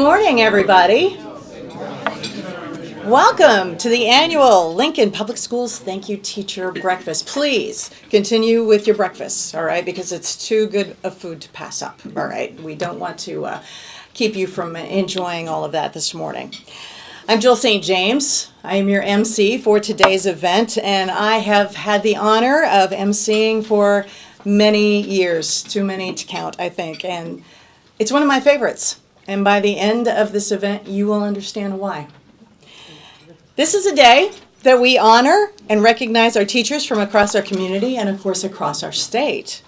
morning, everybody. Welcome to the annual Lincoln Public Schools Thank You Teacher Breakfast. Please continue with your breakfast, all right, because it's too good of food to pass up, all right? We don't want to keep you from enjoying all of that this morning. I'm Jill St. James. I am your MC for today's event, and I have had the honor of MCing for many years, too many to count, I think, and it's one of my favorites. And by the end of this event, you will understand why. This is a day that we honor and recognize our teachers from across our community and, of course, across our state.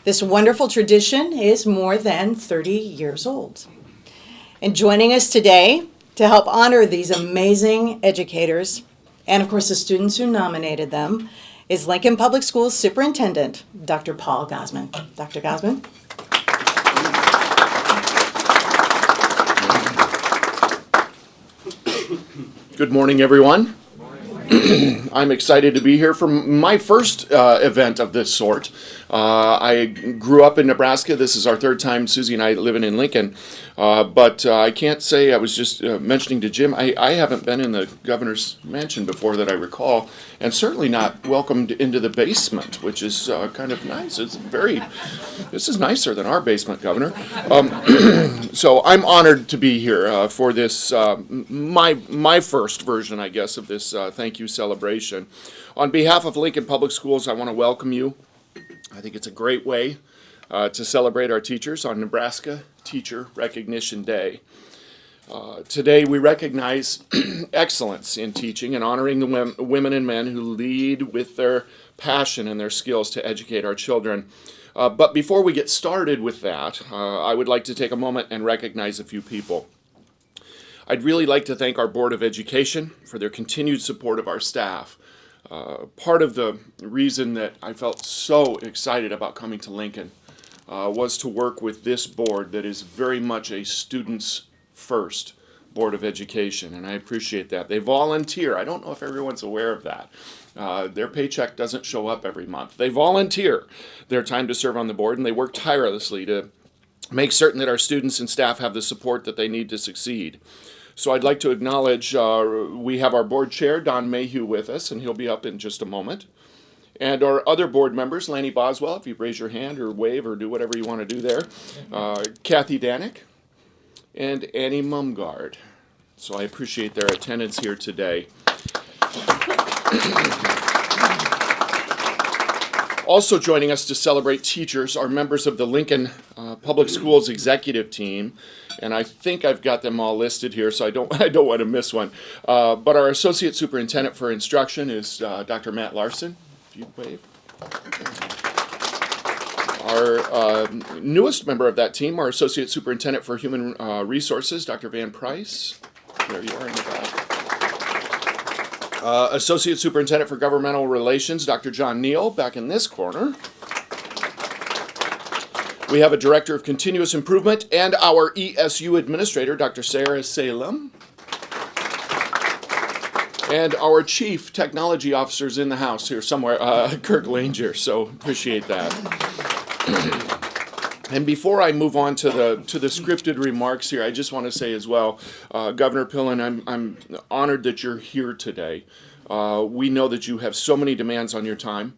This wonderful tradition is more than 30 years old. And joining us today to help honor these amazing educators and, of course, the students who nominated them is Lincoln Public Schools Superintendent, Dr. Paul Gausman. Dr. Gausman. Good morning, everyone. I'm excited to be here for my first event of this sort. I grew up in Nebraska. This is our third time, Susie and I, living in Lincoln. But I can't say, I was just mentioning to Jim, I haven't been in the governor's mansion before that I recall, and certainly not welcomed into the basement, which is kind of nice. This is nicer than our basement, Governor. So I'm honored to be here for this, my first version, I guess, of this thank you celebration. On behalf of Lincoln Public Schools, I want to welcome you. I think it's a great way to celebrate our teachers on Nebraska Teacher Recognition Day. Today we recognize excellence in teaching and honoring the women and men who lead with their passion and their skills to educate our children. But before we get started with that, I would like to take a moment and recognize a few people. I'd really like to thank our Board of Education for their continued support of our staff. Part of the reason that I felt so excited about coming to Lincoln was to work with this board that is very much a students first Board of Education, and I appreciate that. They volunteer. I don't know if everyone's aware of that. Their paycheck doesn't show up every month. They volunteer their time to serve on the board, and they work tirelessly to make certain that our students and staff have the support that they need to succeed. So I'd like to acknowledge we have our board chair, Don Mayhew, with us, and he'll be up in just a moment. And our other board members, Lanny Boswell, if you raise your hand or wave or do whatever you want to do there, Kathy Danick, and Annie Mumgard. So I appreciate their attendance here today. Also joining us to celebrate teachers are members of the Lincoln Public Schools executive team, and I think I've got them all listed here, so I don't want to miss one. But our Associate Superintendent for Instruction is Dr. Matt Larson. If you wave. Our newest member of that team, our Associate Superintendent for Human Resources, Dr. Van Price. There you are in the back. Associate Superintendent for Governmental Relations, Dr. John Neal, back in this corner. We have a Director of Continuous Improvement and our ESU Administrator, Dr. Sarah Salem. And our Chief Technology Officer's in the house here somewhere, Kirk Langer, so appreciate that. And before I move on to the scripted remarks here, I just want to say as well, Governor Pillen, I'm honored that you're here today. We know that you have so many demands on your time,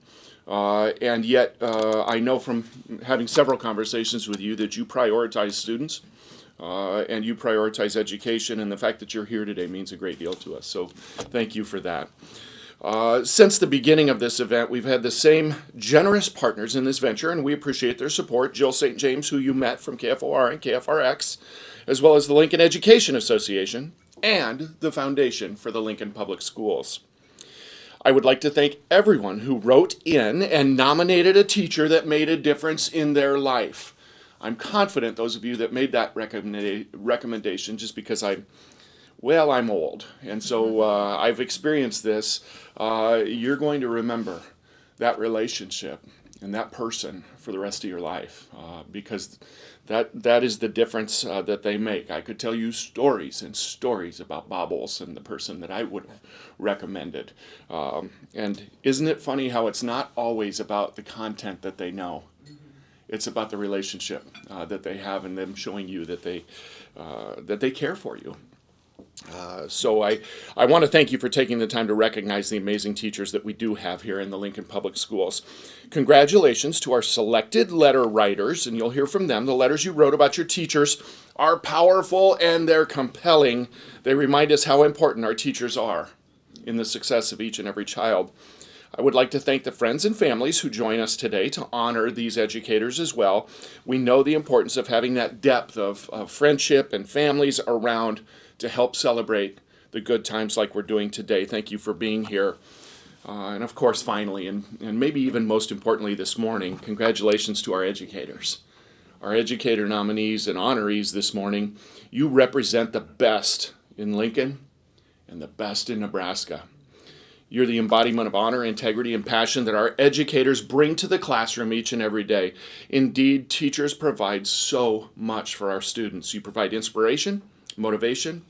and yet I know from having several conversations with you that you prioritize students and you prioritize education, and the fact that you're here today means a great deal to us. So thank you for that. Since the beginning of this event, we've had the same generous partners in this venture, and we appreciate their support. Jill St. James, who you met from KFOR and KFRX, as well as the Lincoln Education Association, and the Foundation for the Lincoln Public Schools. I would like to thank everyone who wrote in and nominated a teacher that made a difference in their life. I'm confident those of you that made that recommendation, just because I'm old, and so I've experienced this. You're going to remember that relationship and that person for the rest of your life, because that is the difference that they make. I could tell you stories and stories about Bob Olson, the person that I would have recommended. And isn't it funny how it's not always about the content that they know? It's about the relationship that they have and them showing you that they care for you. So I want to thank you for taking the time to recognize the amazing teachers that we do have here in the Lincoln Public Schools. Congratulations to our selected letter writers, and you'll hear from them. The letters you wrote about your teachers are powerful and they're compelling. They remind us how important our teachers are in the success of each and every child. I would like to thank the friends and families who join us today to honor these educators as well. We know the importance of having that depth of friendship and families around to help celebrate the good times like we're doing today. Thank you for being here. And of course, finally, and maybe even most importantly this morning, congratulations to our educators. Our educator nominees and honorees this morning. You represent the best in Lincoln and the best in Nebraska. You're the embodiment of honor, integrity, and passion that our educators bring to the classroom each and every day. Indeed, teachers provide so much for our students. You provide inspiration, motivation,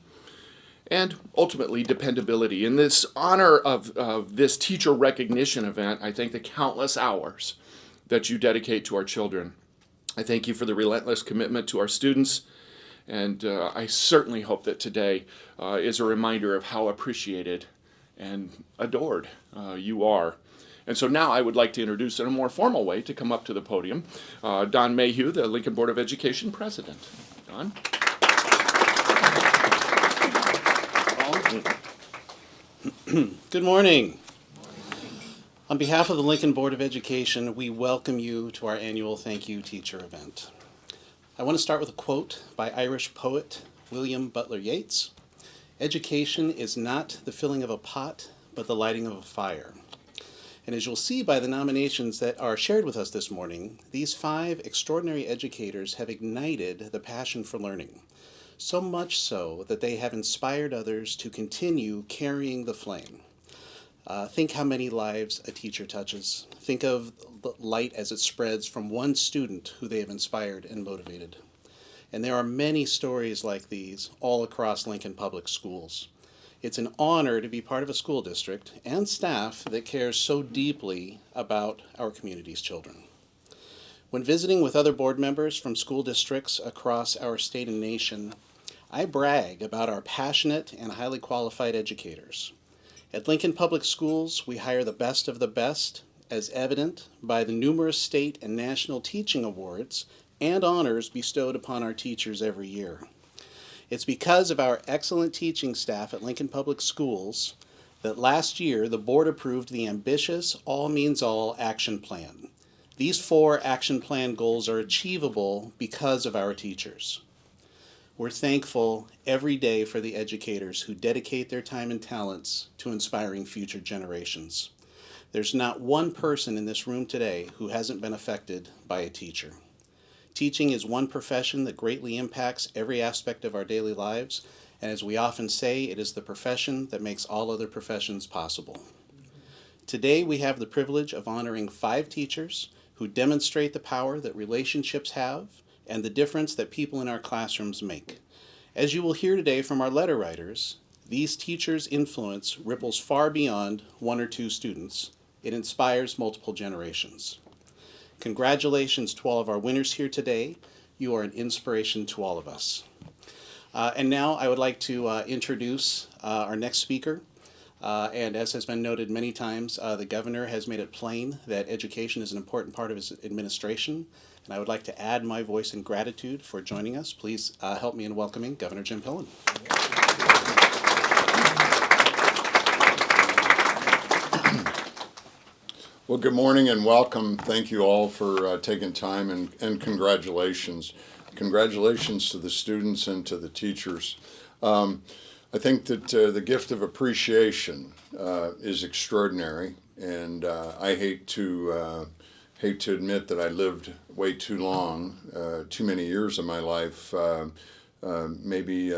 and ultimately dependability. In this honor of this teacher recognition event, I thank the countless hours that you dedicate to our children. I thank you for the relentless commitment to our students, and I certainly hope that today is a reminder of how appreciated and adored you are. And so now I would like to introduce in a more formal way to come up to the podium, Don Mayhew, the Lincoln Board of Education President. Don? Good morning. On behalf of the Lincoln Board of Education, we welcome you to our annual Thank You Teacher event. I want to start with a quote by Irish poet William Butler Yeats. Education is not the filling of a pot, but the lighting of a fire. And as you'll see by the nominations that are shared with us this morning, these 5 extraordinary educators have ignited the passion for learning. So much so that they have inspired others to continue carrying the flame. Think how many lives a teacher touches. Think of the light as it spreads from one student who they have inspired and motivated. And there are many stories like these all across Lincoln Public Schools. It's an honor to be part of a school district and staff that cares so deeply about our community's children. When visiting with other board members from school districts across our state and nation, I brag about our passionate and highly qualified educators. At Lincoln Public Schools, we hire the best of the best, as evident by the numerous state and national teaching awards and honors bestowed upon our teachers every year. It's because of our excellent teaching staff at Lincoln Public Schools that last year the board approved the ambitious All Means All action plan. These 4 action plan goals are achievable because of our teachers. We're thankful every day for the educators who dedicate their time and talents to inspiring future generations. There's not one person in this room today who hasn't been affected by a teacher. Teaching is one profession that greatly impacts every aspect of our daily lives, and as we often say, it is the profession that makes all other professions possible. Today we have the privilege of honoring 5 teachers who demonstrate the power that relationships have and the difference that people in our classrooms make. As you will hear today from our letter writers, these teachers' influence ripples far beyond 1 or 2 students. It inspires multiple generations. Congratulations to all of our winners here today. You are an inspiration to all of us. And now I would like to introduce our next speaker. And as has been noted many times, the governor has made it plain that education is an important part of his administration. And I would like to add my voice in gratitude for joining us. Please help me in welcoming Governor Jim Pillen. Well, good morning and welcome. Thank you all for taking time and congratulations. Congratulations to the students and to the teachers. I think that the gift of appreciation is extraordinary, and I hate to admit that I lived way too long, too many years of my life, maybe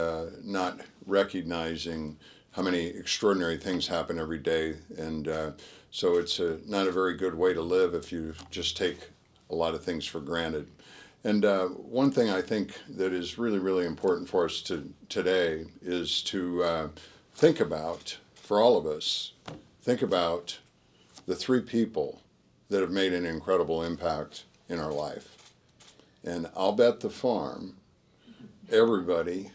not recognizing how many extraordinary things happen every day, and so it's not a very good way to live if you just take a lot of things for granted. And one thing I think that is really, really important for us today is to think about, for all of us, think about the 3 people that have made an incredible impact in our life. And I'll bet the farm everybody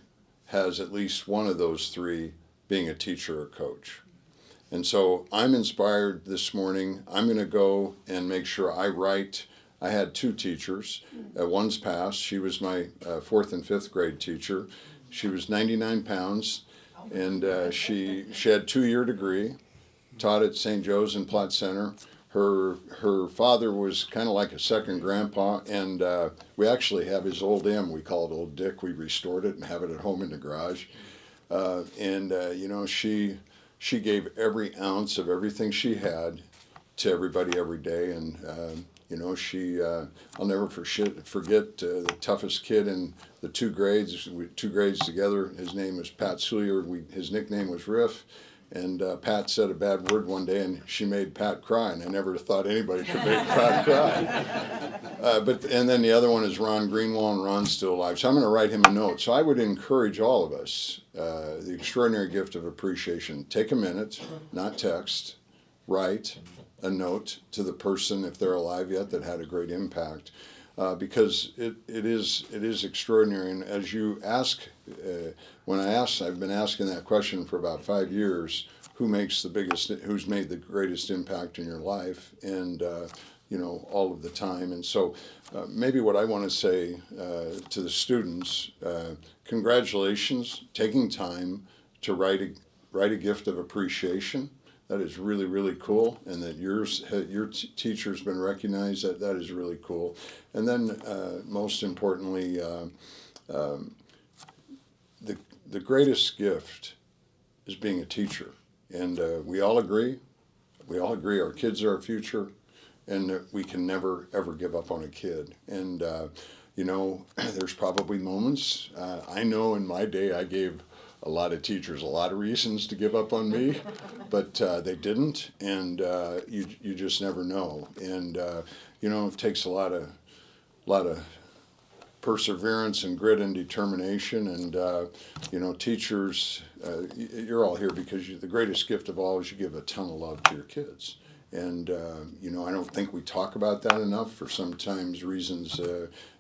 has at least one of those three, being a teacher or coach. And so I'm inspired this morning. I'm going to go and make sure I write. I had two teachers. One's passed. She was my fourth and fifth grade teacher. She was 99 pounds, and she had a 2-year degree, taught at St. Joe's in Platte Center. Her father was kind of like a second grandpa, and we actually have his old M. We call it Old Dick. We restored it and have it at home in the garage. You know, she gave every ounce of everything she had to everybody every day, and you know, I'll never forget the toughest kid in the two grades together. His name was Pat Sulier. His nickname was Riff. And Pat said a bad word one day, and she made Pat cry, and I never thought anybody could make Pat cry. And then the other one is Ron Greenwald, and Ron's still alive, so I'm going to write him a note. So I would encourage all of us, the extraordinary gift of appreciation. Take a minute, not text, write a note to the person, if they're alive yet, that had a great impact. Because it is extraordinary. And as you ask, I've been asking that question for about 5 years, who's made the greatest impact in your life, and you know, all of the time. And so maybe what I want to say to the students, congratulations, taking time to write a gift of appreciation. That is really, really cool, and that your teacher's been recognized. That is really cool. And then, most importantly, the greatest gift is being a teacher. And we all agree. Our kids are our future, and we can never ever give up on a kid. And you know, there's probably moments. I know in my day I gave a lot of teachers a lot of reasons to give up on me, but they didn't, and you just never know. And you know, it takes a lot of perseverance and grit and determination. And you know, teachers, you're all here because the greatest gift of all is you give a ton of love to your kids. And you know, I don't think we talk about that enough. For sometimes reasons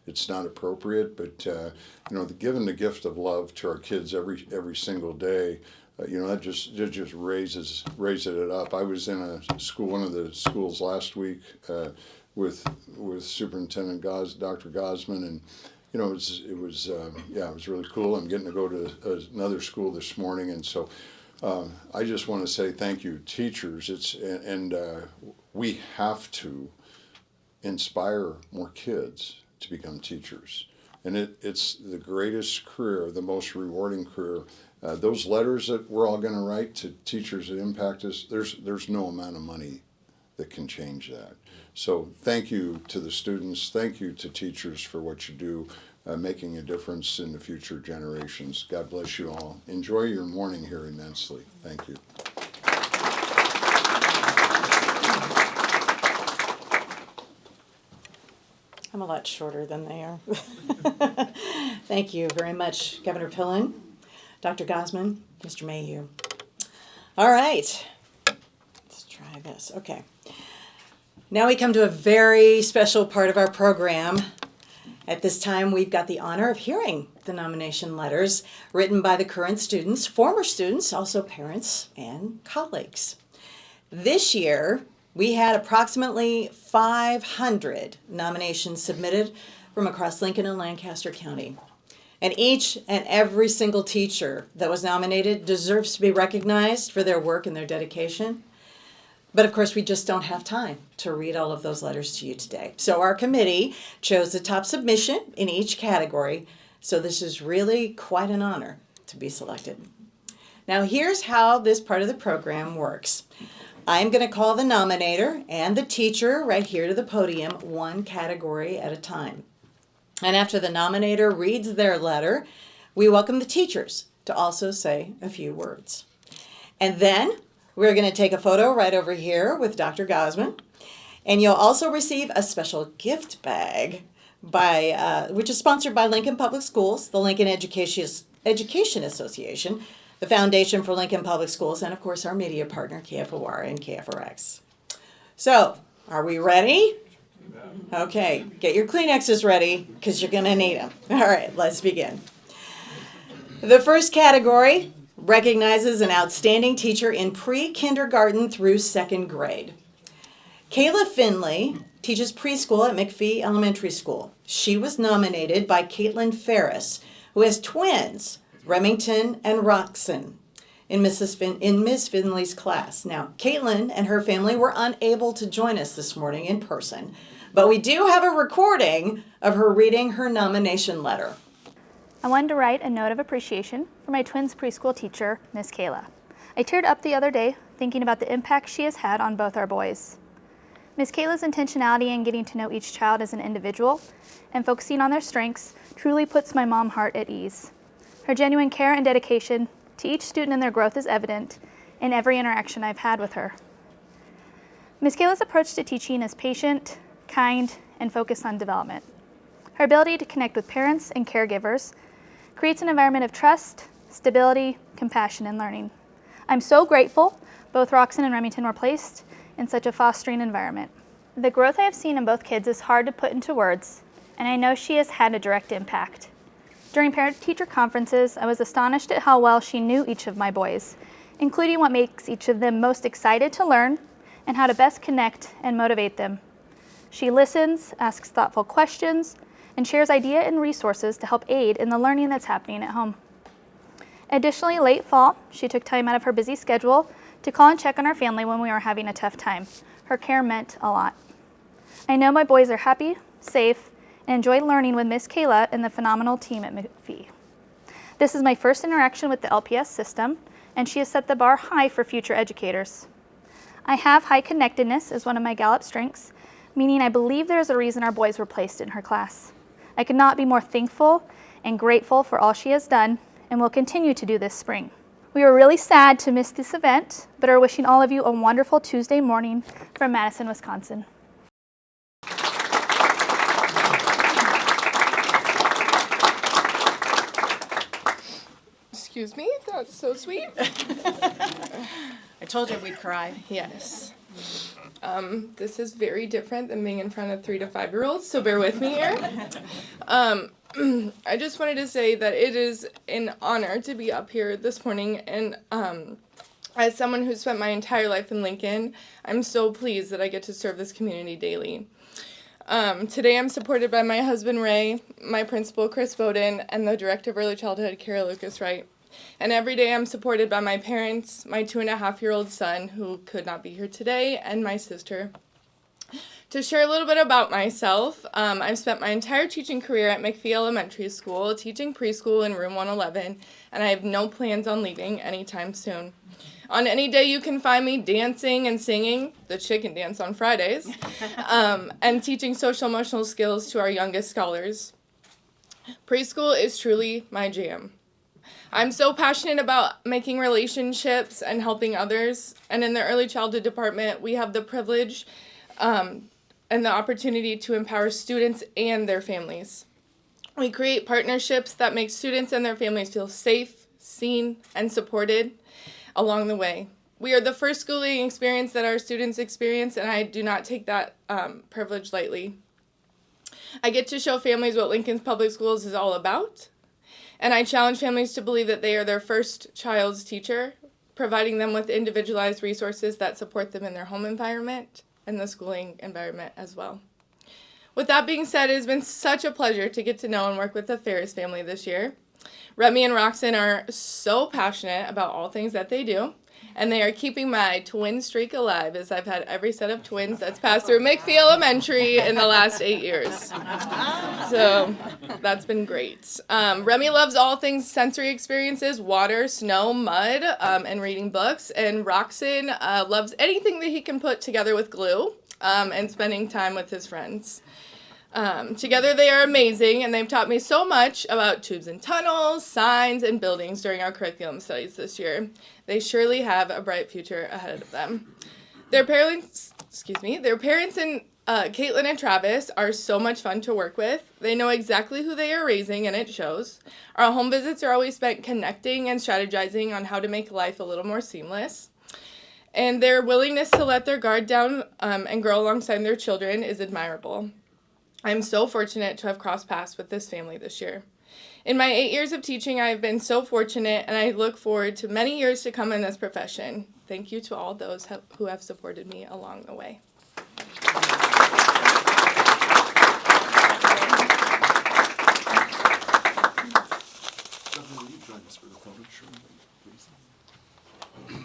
it's not appropriate, but you know, giving the gift of love to our kids every single day, you know, that just raises it up. I was in a school, one of the schools last week, with Superintendent Dr. Gausman, and you know, it was really cool. I'm getting to go to another school this morning, and so. I just want to say thank you, teachers. We have to inspire more kids to become teachers, and it's the greatest career, the most rewarding career. Those letters that we're all going to write to teachers that impact us, there's no amount of money that can change that. So thank you to the students. Thank you to teachers for what you do. Making a difference in the future generations. God bless you all. Enjoy your morning here immensely. Thank you. I'm a lot shorter than they are. Thank you very much, Governor Pillen, Dr. Gausman, Mr. Mayhew. All right, let's try this. Okay. Now we come to a very special part of our program. At this time, we've got the honor of hearing the nomination letters written by the current students, former students, also parents and colleagues. This year, we had approximately 500 nominations submitted from across Lincoln and Lancaster County. And each and every single teacher that was nominated deserves to be recognized for their work and their dedication. But of course, we just don't have time to read all of those letters to you today. So our committee chose the top submission in each category. So this is really quite an honor to be selected. Now here's how this part of the program works. I'm going to call the nominator and the teacher right here to the podium, one category at a time. And after the nominator reads their letter, we welcome the teachers to also say a few words. And then we're going to take a photo right over here with Dr. Gausman, and you'll also receive a special gift bag which is sponsored by Lincoln Public Schools, the Lincoln Education Association, the Foundation for Lincoln Public Schools, and of course our media partner KFOR and KFRX. So, are we ready? Okay, get your Kleenexes ready because you're going to need them. All right, let's begin. The first category recognizes an outstanding teacher in pre-kindergarten through second grade. Kayla Finley teaches preschool at McPhee Elementary School. She was nominated by Caitlin Ferris, who has twins, Remington and Roxanne, in Ms. Finley's class. Now, Caitlin and her family were unable to join us this morning in person, but we do have a recording of her reading her nomination letter. I wanted to write a note of appreciation for my twins preschool teacher, Miss Kayla. I teared up the other day thinking about the impact she has had on both our boys. Miss Kayla's intentionality in getting to know each child as an individual and focusing on their strengths truly puts my mom heart at ease. Her genuine care and dedication to each student and their growth is evident in every interaction I've had with her. Miss Kayla's approach to teaching is patient, kind, and focused on development. Her ability to connect with parents and caregivers creates an environment of trust, stability, compassion, and learning. I'm so grateful both Roxanne and Remington were placed in such a fostering environment. The growth I have seen in both kids is hard to put into words, and I know she has had a direct impact. During parent-teacher conferences, I was astonished at how well she knew each of my boys, including what makes each of them most excited to learn and how to best connect and motivate them. She listens, asks thoughtful questions, and shares ideas and resources to help aid in the learning that's happening at home. Additionally, late fall, she took time out of her busy schedule to call and check on our family when we were having a tough time. Her care meant a lot. I know my boys are happy, safe, and enjoy learning with Miss Kayla and the phenomenal team at McPhee. This is my first interaction with the LPS system, and she has set the bar high for future educators. I have high connectedness as one of my Gallup strengths, meaning I believe there is a reason our boys were placed in her class. I could not be more thankful and grateful for all she has done and will continue to do this spring. We are really sad to miss this event, but are wishing all of you a wonderful Tuesday morning from Madison, Wisconsin. Excuse me, that's so sweet. I told you we'd cry. Yes. This is very different than being in front of 3 to 5-year-olds, so bear with me here. I just wanted to say that it is an honor to be up here this morning, and as someone who spent my entire life in Lincoln, I'm so pleased that I get to serve this community daily. Today I'm supported by my husband Ray, my principal Chris Bowden, and the director of early childhood Kara Lucas Wright. And every day I'm supported by my parents, my 2.5-year-old son, who could not be here today, and my sister. To share a little bit about myself, I've spent my entire teaching career at McPhee Elementary School, teaching preschool in room 111, and I have no plans on leaving anytime soon. On any day you can find me dancing and singing, the chicken dance on Fridays, and teaching social emotional skills to our youngest scholars. Preschool is truly my jam. I'm so passionate about making relationships and helping others, and in the early childhood department, we have the privilege and the opportunity to empower students and their families. We create partnerships that make students and their families feel safe, seen, and supported along the way. We are the first schooling experience that our students experience, and I do not take that privilege lightly. I get to show families what Lincoln's Public Schools is all about, and I challenge families to believe that they are their first child's teacher, providing them with individualized resources that support them in their home environment and the schooling environment as well. With that being said, it has been such a pleasure to get to know and work with the Ferris family this year. Remy and Roxanne are so passionate about all things that they do, and they are keeping my twin streak alive, as I've had every set of twins that's passed through McPhee Elementary in the last 8 years. So that's been great. Remy loves all things sensory experiences, water, snow, mud, and reading books. And Roxanne loves anything that he can put together with glue and spending time with his friends. Together they are amazing, and they've taught me so much about tubes and tunnels, signs, and buildings during our curriculum studies this year. They surely have a bright future ahead of them. Their parents and Caitlin and Travis are so much fun to work with. They know exactly who they are raising, and it shows. Our home visits are always spent connecting and strategizing on how to make life a little more seamless. and their willingness to let their guard down and grow alongside their children is admirable. I'm so fortunate to have crossed paths with this family this year. In my 8 years of teaching, I have been so fortunate, and I look forward to many years to come in this profession. Thank you to all those who have supported me along the way. Will you join us for the photo shoot, please? Thank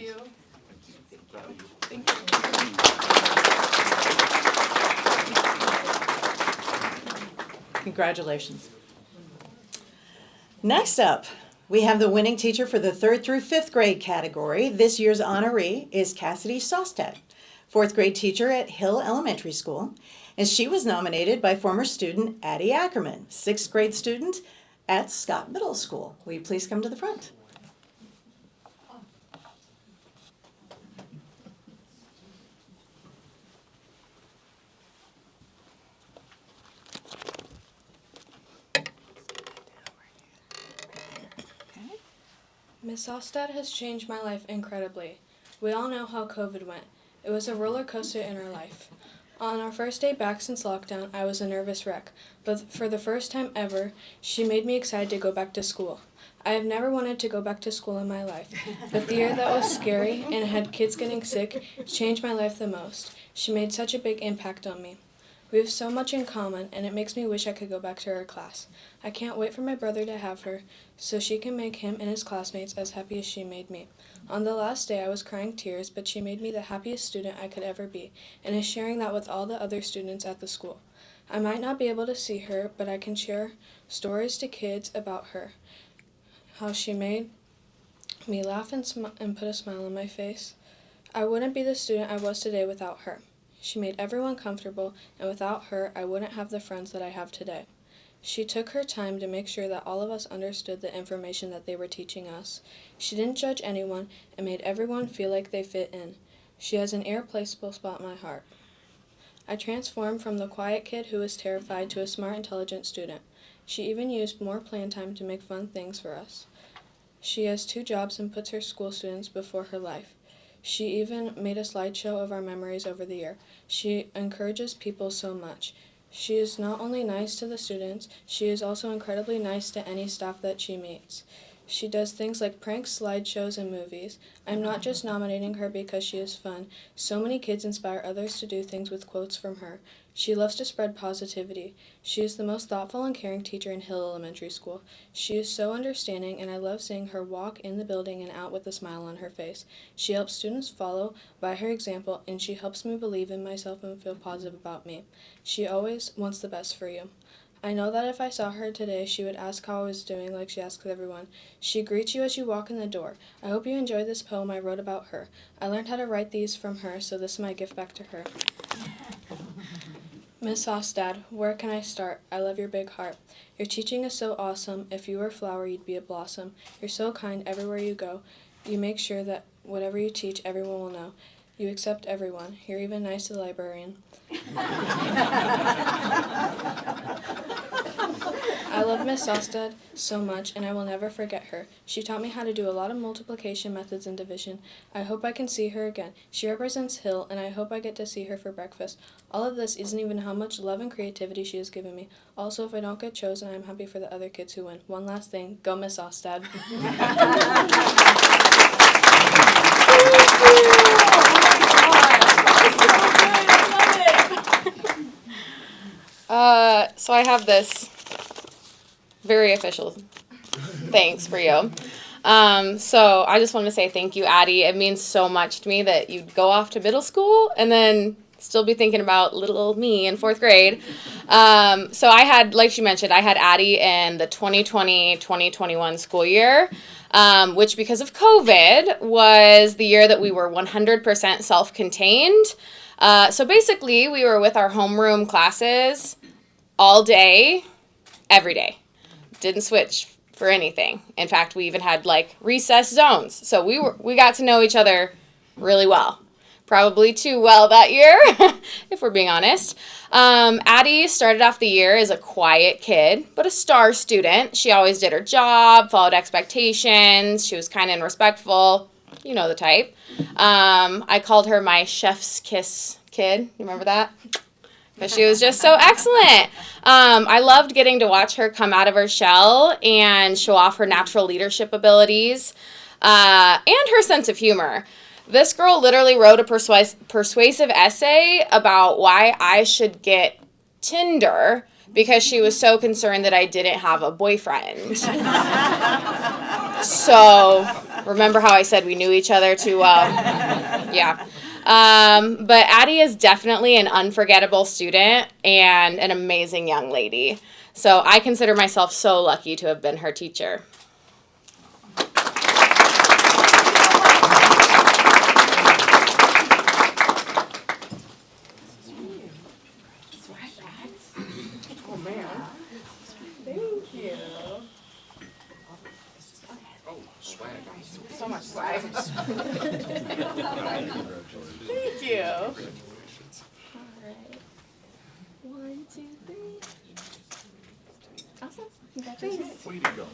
you. Congratulations. Next up, we have the winning teacher for the 3rd through 5th grade category. This year's honoree is Cassidy Sostad, 4th grade teacher at Hill Elementary School, and she was nominated by former student Addie Ackerman, 6th grade student at Scott Middle School. Will you please come to the front? Miss Ostad has changed my life incredibly. We all know how COVID went. It was a roller coaster in our life. On our first day back since lockdown, I was a nervous wreck, but for the first time ever, she made me excited to go back to school. I have never wanted to go back to school in my life, but the year that was scary and had kids getting sick changed my life the most. She made such a big impact on me. We have so much in common, and it makes me wish I could go back to her class. I can't wait for my brother to have her, so she can make him and his classmates as happy as she made me. On the last day, I was crying tears, but she made me the happiest student I could ever be, and is sharing that with all the other students at the school. I might not be able to see her, but I can share stories to kids about her, how she made me laugh and put a smile on my face. I wouldn't be the student I was today without her. She made everyone comfortable, and without her, I wouldn't have the friends that I have today. She took her time to make sure that all of us understood the information that they were teaching us. She didn't judge anyone and made everyone feel like they fit in. She has an irreplaceable spot in my heart. I transformed from the quiet kid who was terrified to a smart, intelligent student. She even used more plan time to make fun things for us. She has 2 jobs and puts her school students before her life. She even made a slideshow of our memories over the year. She encourages people so much. She is not only nice to the students, she is also incredibly nice to any staff that she meets. She does things like pranks, slideshows, and movies. I'm not just nominating her because she is fun. So many kids inspire others to do things with quotes from her. She loves to spread positivity. She is the most thoughtful and caring teacher in Hill Elementary School. She is so understanding, and I love seeing her walk in the building and out with a smile on her face. She helps students follow by her example, and she helps me believe in myself and feel positive about me. She always wants the best for you. I know that if I saw her today, she would ask how I was doing like she asks everyone. She greets you as you walk in the door. I hope you enjoyed this poem I wrote about her. I learned how to write these from her, so this is my gift back to her. Miss Ostad, where can I start? I love your big heart. Your teaching is so awesome. If you were a flower, you'd be a blossom. You're so kind everywhere you go. You make sure that whatever you teach, everyone will know. You accept everyone. You're even nice to the librarian. I love Miss Ostad so much, and I will never forget her. She taught me how to do a lot of multiplication methods and division. I hope I can see her again. She represents Hill, and I hope I get to see her for breakfast. All of this isn't even how much love and creativity she has given me. Also, if I don't get chosen, I'm happy for the other kids who win. One last thing, go Miss Ostad. So I have this very official thanks for you. So I just want to say thank you, Addie. It means so much to me that you'd go off to middle school and then still be thinking about little me in 4th grade. So I had, like she mentioned, I had Addie in the 2020-2021 school year, which because of COVID was the year that we were 100% self-contained. So basically we were with our homeroom classes all day, every day. Didn't switch for anything. In fact, we even had like recess zones. So we got to know each other really well. Probably too well that year, if we're being honest. Addie started off the year as a quiet kid, but a star student. She always did her job, followed expectations. She was kind and respectful. You know the type. I called her my chef's kiss kid. You remember that? Because she was just so excellent. I loved getting to watch her come out of her shell and show off her natural leadership abilities and her sense of humor. This girl literally wrote a persuasive essay about why I should get Tinder because she was so concerned that I didn't have a boyfriend. So, remember how I said we knew each other too well? Yeah. But Addie is definitely an unforgettable student and an amazing young lady. So I consider myself so lucky to have been her teacher. Oh man. Thank you. Oh, swag. So much swag. Thank you. All right. 1, 2, 3. Awesome. Congratulations. Way to go.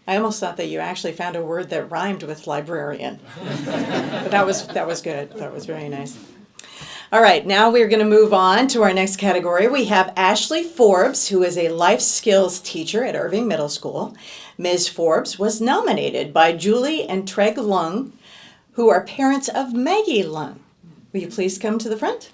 I almost thought that you actually found a word that rhymed with librarian. But that was good. That was very nice. All right, now we're going to move on to our next category. We have Ashley Forbes, who is a life skills teacher at Irving Middle School. Ms. Forbes was nominated by Julie and Treg Lung, who are parents of Maggie Lung. Will you please come to the front?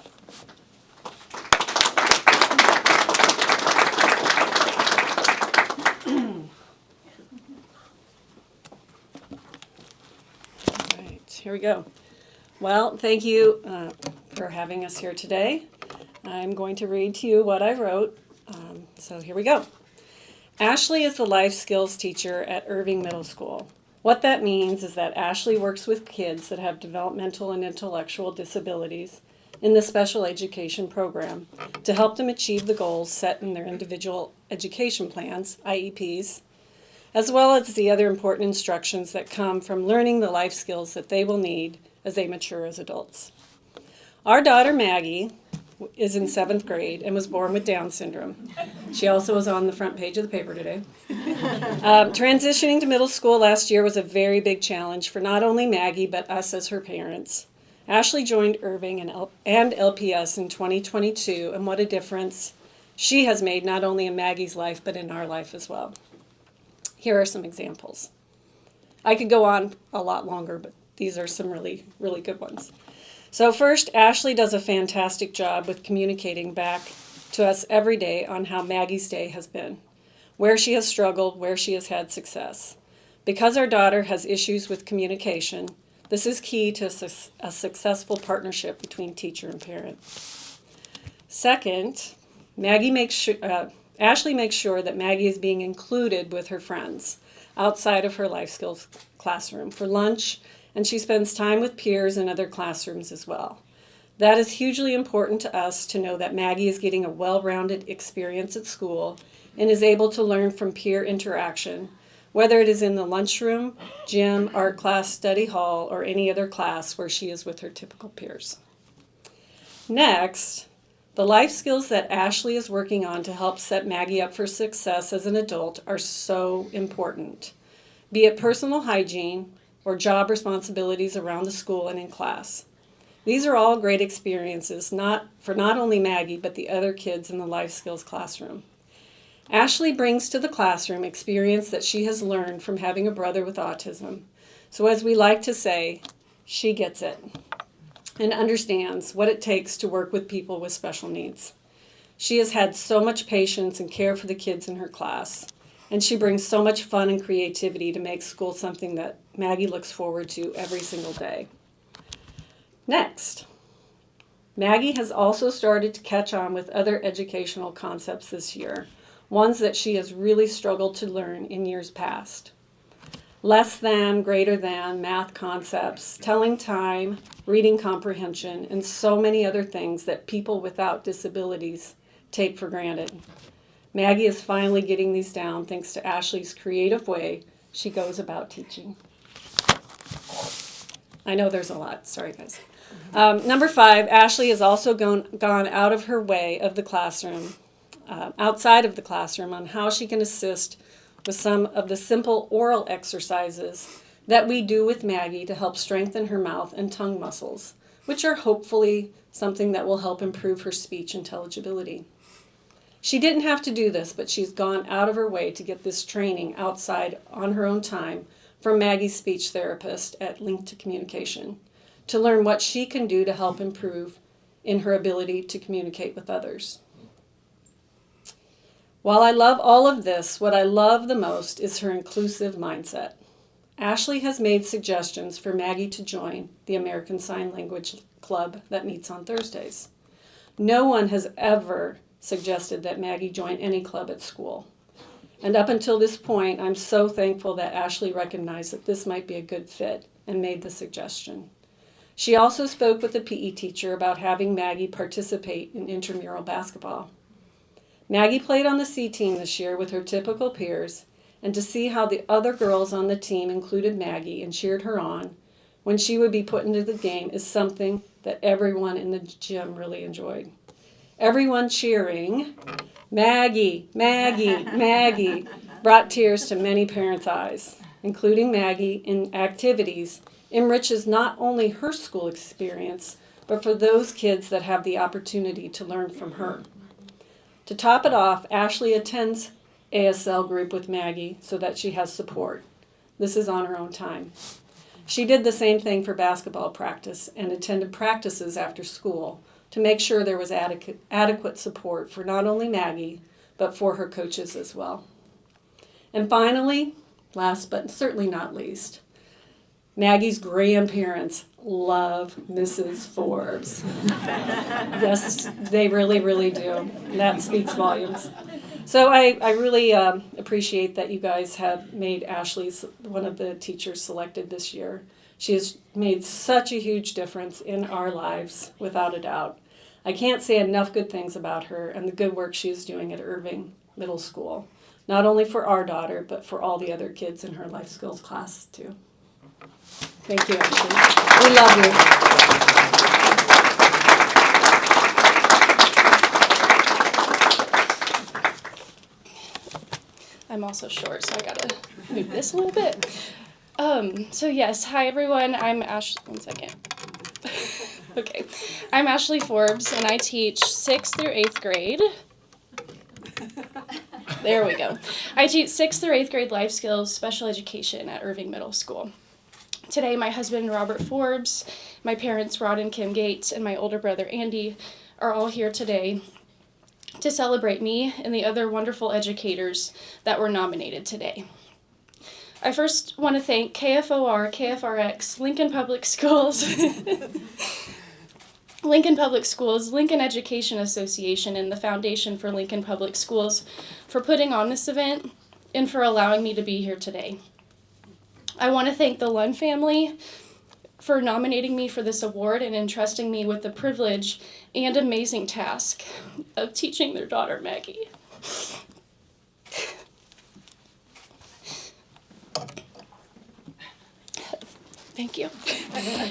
Here we go. Well, thank you for having us here today. I'm going to read to you what I wrote. So here we go. Ashley is a life skills teacher at Irving Middle School. What that means is that Ashley works with kids that have developmental and intellectual disabilities in the special education program to help them achieve the goals set in their individual education plans, IEPs, as well as the other important instructions that come from learning the life skills that they will need as they mature as adults. Our daughter Maggie is in 7th grade and was born with Down syndrome. She also was on the front page of the paper today. Transitioning to middle school last year was a very big challenge for not only Maggie but us as her parents. Ashley joined Irving and LPS in 2022, and what a difference she has made not only in Maggie's life but in our life as well. Here are some examples. I could go on a lot longer, but these are some really, really good ones. So first, Ashley does a fantastic job with communicating back to us every day on how Maggie's day has been, where she has struggled, where she has had success. Because our daughter has issues with communication, this is key to a successful partnership between teacher and parent. Second, Ashley makes sure that Maggie is being included with her friends outside of her life skills classroom for lunch, and she spends time with peers in other classrooms as well. That is hugely important to us to know that Maggie is getting a well-rounded experience at school and is able to learn from peer interaction, whether it is in the lunchroom, gym, art class, study hall, or any other class where she is with her typical peers. Next, the life skills that Ashley is working on to help set Maggie up for success as an adult are so important, be it personal hygiene or job responsibilities around the school and in class. These are all great experiences, not only Maggie, but the other kids in the life skills classroom. Ashley brings to the classroom experience that she has learned from having a brother with autism. So as we like to say, she gets it and understands what it takes to work with people with special needs. She has had so much patience and care for the kids in her class, and she brings so much fun and creativity to make school something that Maggie looks forward to every single day. Next, Maggie has also started to catch on with other educational concepts this year, ones that she has really struggled to learn in years past. Less than, greater than, math concepts, telling time, reading comprehension, and so many other things that people without disabilities take for granted. Maggie is finally getting these down thanks to Ashley's creative way she goes about teaching. I know there's a lot. Sorry, guys. Number 5, Ashley has also gone out of her way of the classroom, outside of the classroom, on how she can assist with some of the simple oral exercises that we do with Maggie to help strengthen her mouth and tongue muscles, which are hopefully something that will help improve her speech intelligibility. She didn't have to do this, but she's gone out of her way to get this training outside on her own time from Maggie's speech therapist at Link to Communication to learn what she can do to help improve in her ability to communicate with others. While I love all of this, what I love the most is her inclusive mindset. Ashley has made suggestions for Maggie to join the American Sign Language Club that meets on Thursdays. No one has ever suggested that Maggie join any club at school. And up until this point, I'm so thankful that Ashley recognized that this might be a good fit and made the suggestion. She also spoke with the PE teacher about having Maggie participate in intramural basketball. Maggie played on the C team this year with her typical peers, and to see how the other girls on the team included Maggie and cheered her on when she would be put into the game is something that everyone in the gym really enjoyed. Everyone cheering, Maggie, Maggie, Maggie, brought tears to many parents' eyes. Including Maggie in activities enriches not only her school experience, but for those kids that have the opportunity to learn from her. To top it off, Ashley attends ASL group with Maggie so that she has support. This is on her own time. She did the same thing for basketball practice and attended practices after school to make sure there was adequate support for not only Maggie, but for her coaches as well. And finally, last but certainly not least, Maggie's grandparents love Mrs. Forbes. Yes, they really, really do. That speaks volumes. So I really appreciate that you guys have made Ashley one of the teachers selected this year. She has made such a huge difference in our lives, without a doubt. I can't say enough good things about her and the good work she is doing at Irving Middle School, not only for our daughter, but for all the other kids in her life skills class too. Thank you, Ashley. We love you. I'm also short, so I gotta move this a little bit. So yes, hi everyone, I'm one second. Okay, I'm Ashley Forbes, and I teach 6th through 8th grade. There we go. I teach 6th through 8th grade life skills special education at Irving Middle School. Today, my husband, Robert Forbes, my parents, Rod and Kim Gates, and my older brother, Andy, are all here today to celebrate me and the other wonderful educators that were nominated today. I first want to thank KFOR, KFRX, Lincoln Public Schools, Lincoln Public Schools, Lincoln Education Association, and the Foundation for Lincoln Public Schools for putting on this event and for allowing me to be here today. I want to thank the Lund family for nominating me for this award and entrusting me with the privilege and amazing task of teaching their daughter, Maggie. Thank you.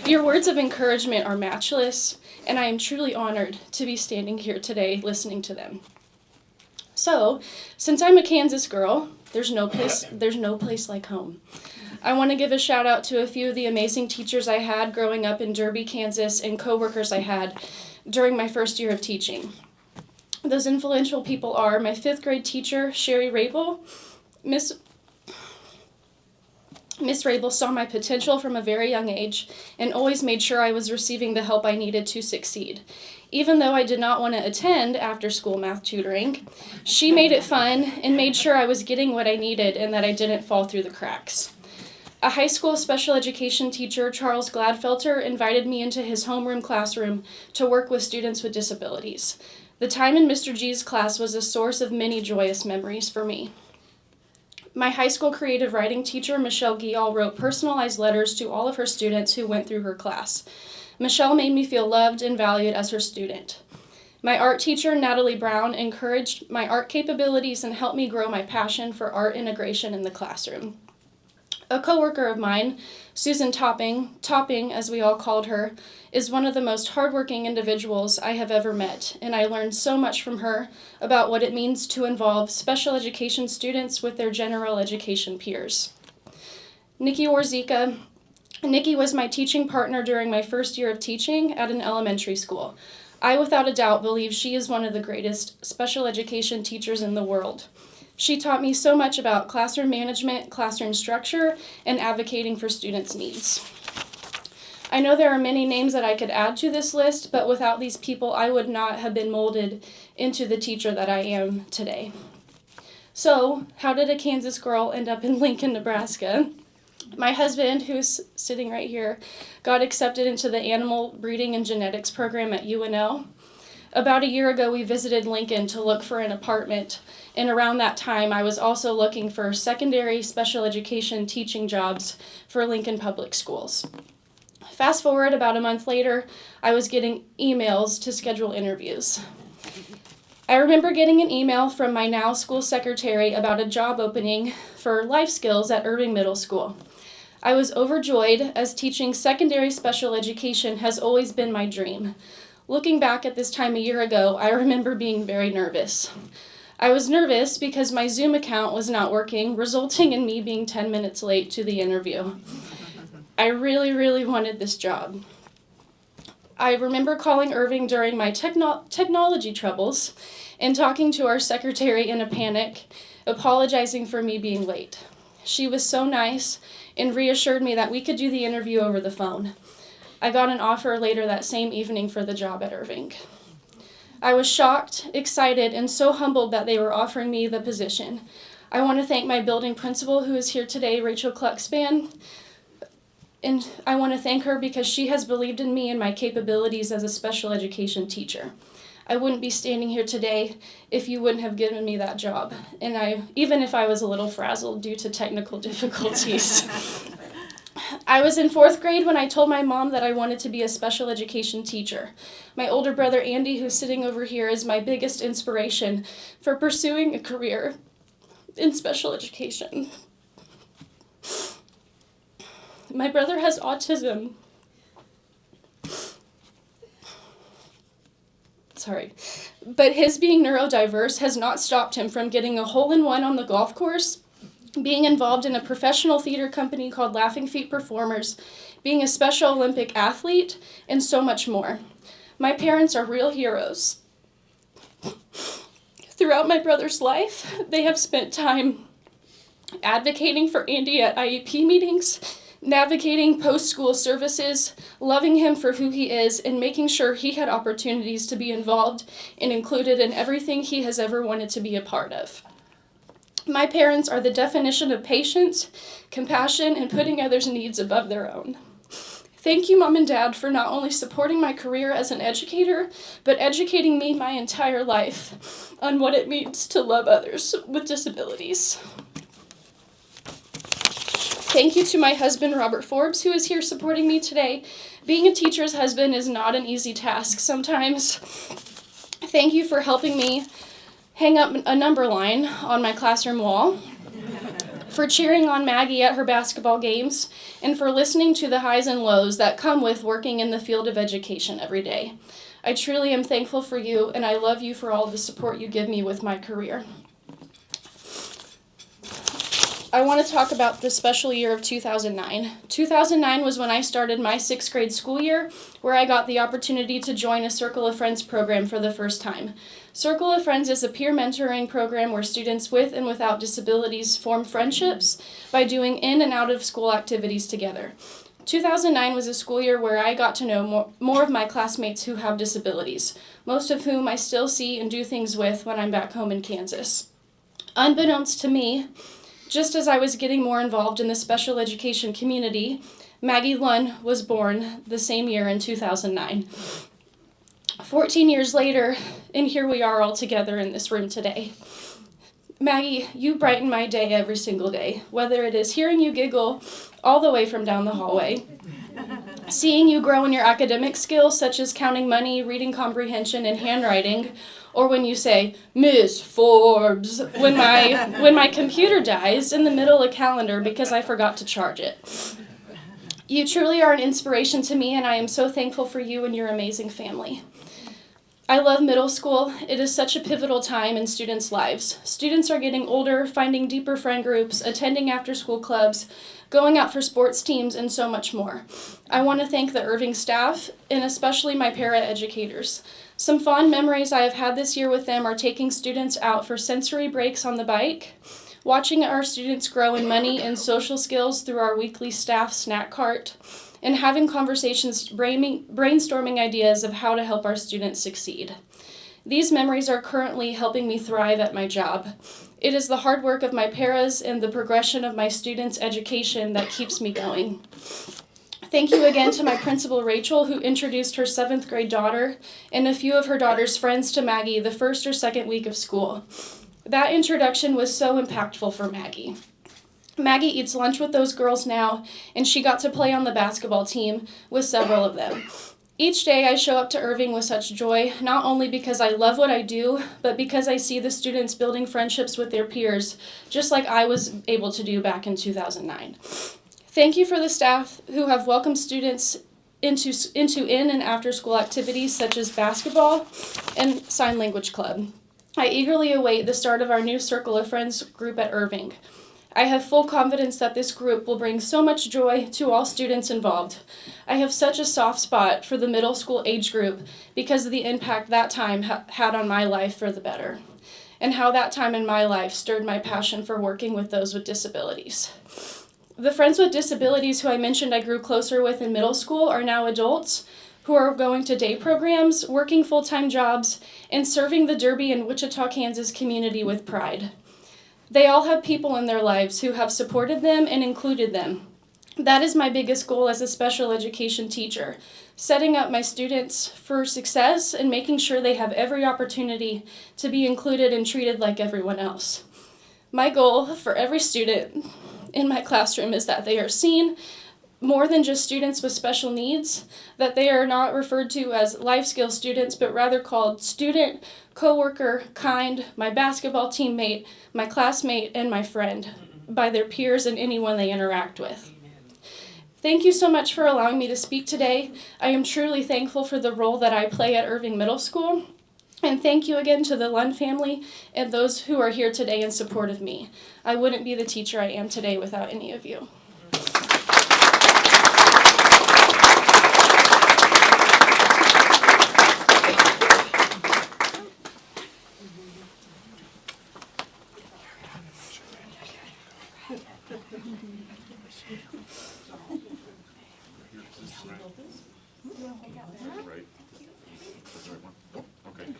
Your words of encouragement are matchless, and I am truly honored to be standing here today listening to them. So, since I'm a Kansas girl, there's no place like home. I want to give a shout out to a few of the amazing teachers I had growing up in Derby, Kansas, and coworkers I had during my first year of teaching. Those influential people are my 5th grade teacher, Sherry Rabel, Miss Rabel saw my potential from a very young age and always made sure I was receiving the help I needed to succeed. Even though I did not want to attend after-school math tutoring, she made it fun and made sure I was getting what I needed and that I didn't fall through the cracks. A high school special education teacher, Charles Gladfelter, invited me into his homeroom classroom to work with students with disabilities. The time in Mr. G's class was a source of many joyous memories for me. My high school creative writing teacher, Michelle Guial, wrote personalized letters to all of her students who went through her class. Michelle made me feel loved and valued as her student. My art teacher, Natalie Brown, encouraged my art capabilities and helped me grow my passion for art integration in the classroom. A coworker of mine, Susan Topping as we all called her, is one of the most hardworking individuals I have ever met, and I learned so much from her about what it means to involve special education students with their general education peers. Nikki Warzika. Nikki was my teaching partner during my first year of teaching at an elementary school. I, without a doubt, believe she is one of the greatest special education teachers in the world. She taught me so much about classroom management, classroom structure, and advocating for students' needs. I know there are many names that I could add to this list, but without these people, I would not have been molded into the teacher that I am today. So, how did a Kansas girl end up in Lincoln, Nebraska? My husband, who is sitting right here, got accepted into the animal breeding and genetics program at UNL. About a year ago, we visited Lincoln to look for an apartment, and around that time, I was also looking for secondary special education teaching jobs for Lincoln Public Schools. Fast forward about a month later, I was getting emails to schedule interviews. I remember getting an email from my now school secretary about a job opening for life skills at Irving Middle School. I was overjoyed, as teaching secondary special education has always been my dream. Looking back at this time a year ago, I remember being very nervous. I was nervous because my Zoom account was not working, resulting in me being 10 minutes late to the interview. I really wanted this job. I remember calling Irving during my technology troubles and talking to our secretary in a panic, apologizing for me being late. She was so nice and reassured me that we could do the interview over the phone. I got an offer later that same evening for the job at Irving. I was shocked, excited, and so humbled that they were offering me the position. I want to thank my building principal, who is here today, Rachel Kluckspan, and I want to thank her because she has believed in me and my capabilities as a special education teacher. I wouldn't be standing here today if you wouldn't have given me that job, and even if I was a little frazzled due to technical difficulties. I was in 4th grade when I told my mom that I wanted to be a special education teacher. My older brother Andy, who's sitting over here, is my biggest inspiration for pursuing a career in special education. My brother has autism. But his being neurodiverse has not stopped him from getting a hole-in-one on the golf course, being involved in a professional theater company called Laughing Feet Performers, being a Special Olympic athlete, and so much more. My parents are real heroes. Throughout my brother's life, they have spent time advocating for Andy at IEP meetings, navigating post-school services, loving him for who he is, and making sure he had opportunities to be involved and included in everything he has ever wanted to be a part of. My parents are the definition of patience, compassion, and putting others' needs above their own. Thank you, Mom and Dad, for not only supporting my career as an educator, but educating me my entire life on what it means to love others with disabilities. Thank you to my husband, Robert Forbes, who is here supporting me today. Being a teacher's husband is not an easy task sometimes. Thank you for helping me hang up a number line on my classroom wall, for cheering on Maggie at her basketball games, and for listening to the highs and lows that come with working in the field of education every day. I truly am thankful for you, and I love you for all the support you give me with my career. I want to talk about the special year of 2009. 2009 was when I started my 6th grade school year, where I got the opportunity to join a Circle of Friends program for the first time. Circle of Friends is a peer mentoring program where students with and without disabilities form friendships by doing in and out of school activities together. 2009 was a school year where I got to know more of my classmates who have disabilities, most of whom I still see and do things with when I'm back home in Kansas. Unbeknownst to me, just as I was getting more involved in the special education community, Maggie Lunn was born the same year in 2009. 14 years later, and here we are all together in this room today. Maggie, you brighten my day every single day, whether it is hearing you giggle all the way from down the hallway, seeing you grow in your academic skills such as counting money, reading comprehension, and handwriting, or when you say, Miss Forbes, when my computer dies in the middle of a calendar because I forgot to charge it. You truly are an inspiration to me, and I am so thankful for you and your amazing family. I love middle school. It is such a pivotal time in students' lives. Students are getting older, finding deeper friend groups, attending after-school clubs, going out for sports teams, and so much more. I want to thank the Irving staff, and especially my para-educators. Some fond memories I have had this year with them are taking students out for sensory breaks on the bike, watching our students grow in money and social skills through our weekly staff snack cart, and having conversations, brainstorming ideas of how to help our students succeed. These memories are currently helping me thrive at my job. It is the hard work of my paras and the progression of my students' education that keeps me going. Thank you again to my principal, Rachel, who introduced her 7th grade daughter and a few of her daughter's friends to Maggie the first or second week of school. That introduction was so impactful for Maggie. Maggie eats lunch with those girls now, and she got to play on the basketball team with several of them. Each day I show up to Irving with such joy, not only because I love what I do, but because I see the students building friendships with their peers, just like I was able to do back in 2009. Thank you for the staff who have welcomed students into in and after school activities such as basketball and sign language club. I eagerly await the start of our new Circle of Friends group at Irving. I have full confidence that this group will bring so much joy to all students involved. I have such a soft spot for the middle school age group because of the impact that time had on my life for the better, and how that time in my life stirred my passion for working with those with disabilities. The friends with disabilities who I mentioned I grew closer with in middle school are now adults who are going to day programs, working full-time jobs, and serving the Derby and Wichita, Kansas community with pride. They all have people in their lives who have supported them and included them. That is my biggest goal as a special education teacher, setting up my students for success and making sure they have every opportunity to be included and treated like everyone else. My goal for every student in my classroom is that they are seen more than just students with special needs, that they are not referred to as life skills students, but rather called student, coworker, kind, my basketball teammate, my classmate, and my friend by their peers and anyone they interact with. Thank you so much for allowing me to speak today. I am truly thankful for the role that I play at Irving Middle School. And thank you again to the Lund family and those who are here today in support of me. I wouldn't be the teacher I am today without any of you. Oh, yeah. Okay.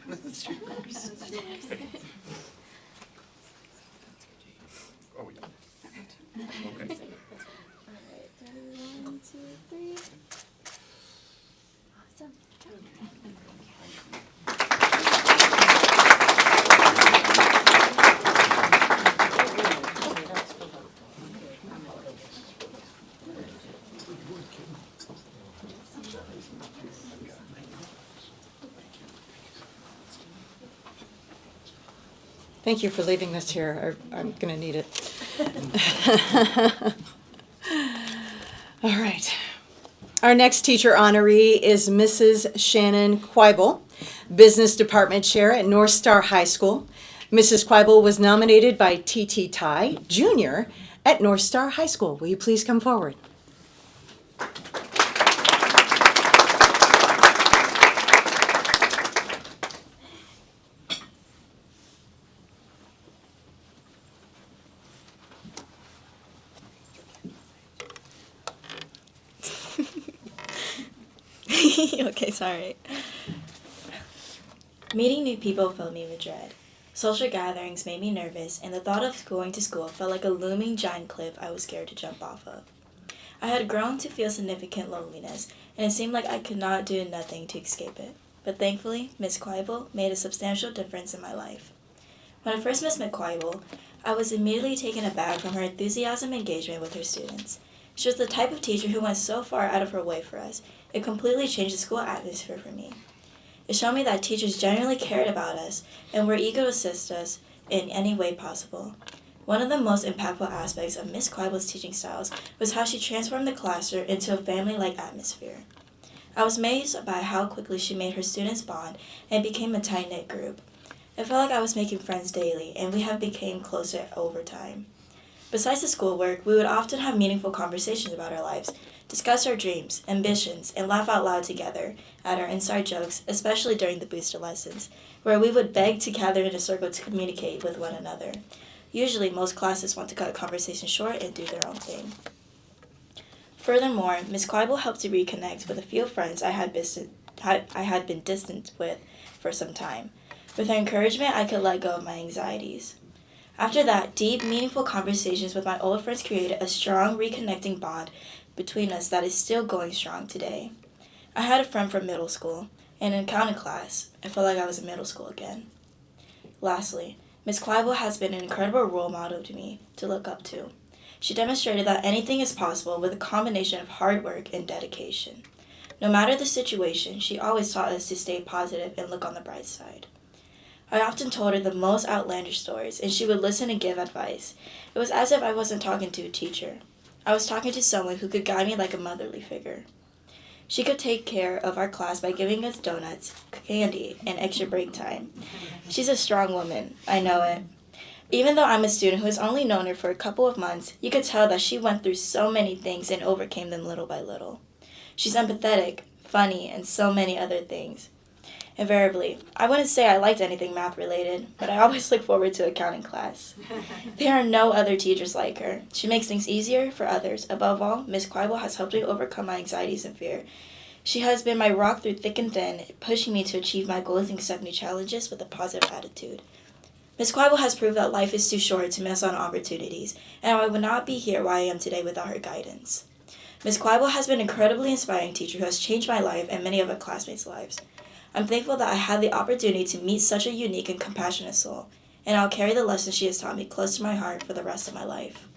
One, two, three. Awesome. Thank you for leaving this here. I'm going to need it. All right. Our next teacher honoree is Mrs. Shannon Quibel, Business Department Chair at North Star High School. Mrs. Quibel was nominated by T.T. Ty Jr. at North Star High School. Will you please come forward? Okay, sorry. Meeting new people filled me with dread. Social gatherings made me nervous, and the thought of going to school felt like a looming giant cliff I was scared to jump off of. I had grown to feel significant loneliness, and it seemed like I could not do nothing to escape it. But thankfully, Miss Quibble made a substantial difference in my life. When I first met Miss Quibble, I was immediately taken aback from her enthusiasm and engagement with her students. She was the type of teacher who went so far out of her way for us. It completely changed the school atmosphere for me. It showed me that teachers genuinely cared about us and were eager to assist us in any way possible. One of the most impactful aspects of Miss Quibble's teaching styles was how she transformed the classroom into a family-like atmosphere. I was amazed by how quickly she made her students bond and became a tight-knit group. It felt like I was making friends daily, and we have become closer over time. Besides the schoolwork, we would often have meaningful conversations about our lives, discuss our dreams, ambitions, and laugh out loud together at our inside jokes, especially during the booster lessons, where we would beg to gather in a circle to communicate with one another. Usually, most classes want to cut a conversation short and do their own thing. Furthermore, Miss Quibble helped to reconnect with a few friends I had been distant with for some time. With her encouragement, I could let go of my anxieties. After that, deep, meaningful conversations with my old friends created a strong, reconnecting bond between us that is still going strong today. I had a friend from middle school, and in accounting class, I felt like I was in middle school again. Lastly, Miss Quibble has been an incredible role model to me to look up to. She demonstrated that anything is possible with a combination of hard work and dedication. No matter the situation, she always taught us to stay positive and look on the bright side. I often told her the most outlandish stories, and she would listen and give advice. It was as if I wasn't talking to a teacher. I was talking to someone who could guide me like a motherly figure. She could take care of our class by giving us donuts, candy, and extra break time. She's a strong woman, I know it. Even though I'm a student who has only known her for a couple of months, you could tell that she went through so many things and overcame them little by little. She's empathetic, funny, and so many other things. Invariably, I wouldn't say I liked anything math related, but I always look forward to accounting class. There are no other teachers like her. She makes things easier for others. Above all, Miss Quibble has helped me overcome my anxieties and fear. She has been my rock through thick and thin, pushing me to achieve my goals and accept new challenges with a positive attitude. Miss Quibble has proved that life is too short to miss on opportunities, and I would not be here where I am today without her guidance. Miss Quibble has been an incredibly inspiring teacher who has changed my life and many of our classmates' lives. I'm thankful that I had the opportunity to meet such a unique and compassionate soul, and I'll carry the lessons she has taught me close to my heart for the rest of my life.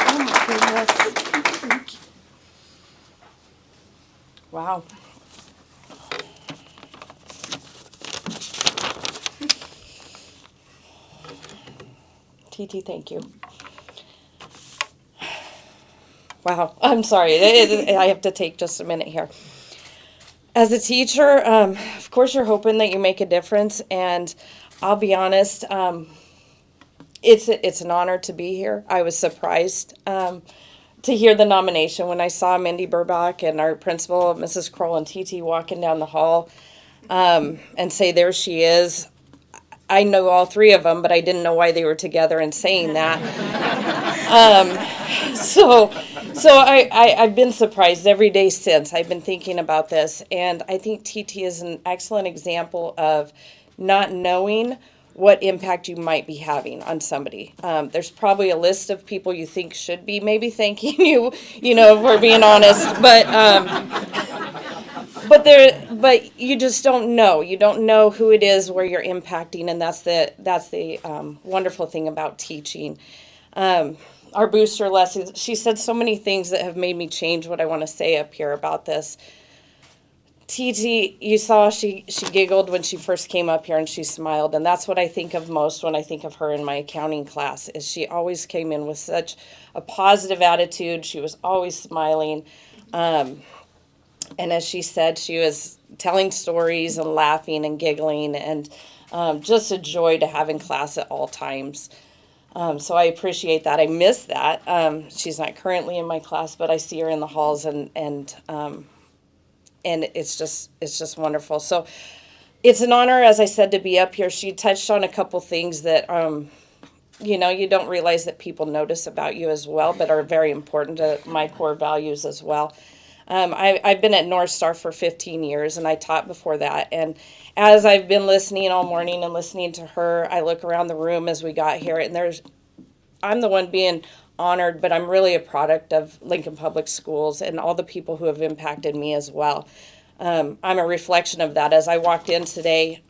Oh my goodness. Wow. TT, thank you. Wow, I'm sorry. I have to take just a minute here. As a teacher, of course, you're hoping that you make a difference, and I'll be honest, it's an honor to be here. I was surprised to hear the nomination when I saw Mindy Burbach and our principal, Mrs. Kroll, and TT walking down the hall and say, there she is. I know all three of them, but I didn't know why they were together and saying that. So I've been surprised every day since. I've been thinking about this, and I think TT is an excellent example of not knowing what impact you might be having on somebody. There's probably a list of people you think should be maybe thanking you, if we're being honest, but you just don't know. You don't know who it is where you're impacting, and that's the wonderful thing about teaching. Our booster lessons, she said so many things that have made me change what I want to say up here about this. TT, you saw she giggled when she first came up here and she smiled, and that's what I think of most when I think of her in my accounting class, is she always came in with such a positive attitude. She was always smiling. And as she said, she was telling stories and laughing and giggling, and just a joy to have in class at all times. So I appreciate that. I miss that. She's not currently in my class, but I see her in the halls, and it's just wonderful. So it's an honor, as I said, to be up here. She touched on a couple things that you know, you don't realize that people notice about you as well, but are very important to my core values as well. I've been at North Star for 15 years, and I taught before that. And as I've been listening all morning and listening to her, I look around the room as we got here, and I'm the one being honored, but I'm really a product of Lincoln Public Schools and all the people who have impacted me as well. I'm a reflection of that. As I walked in today,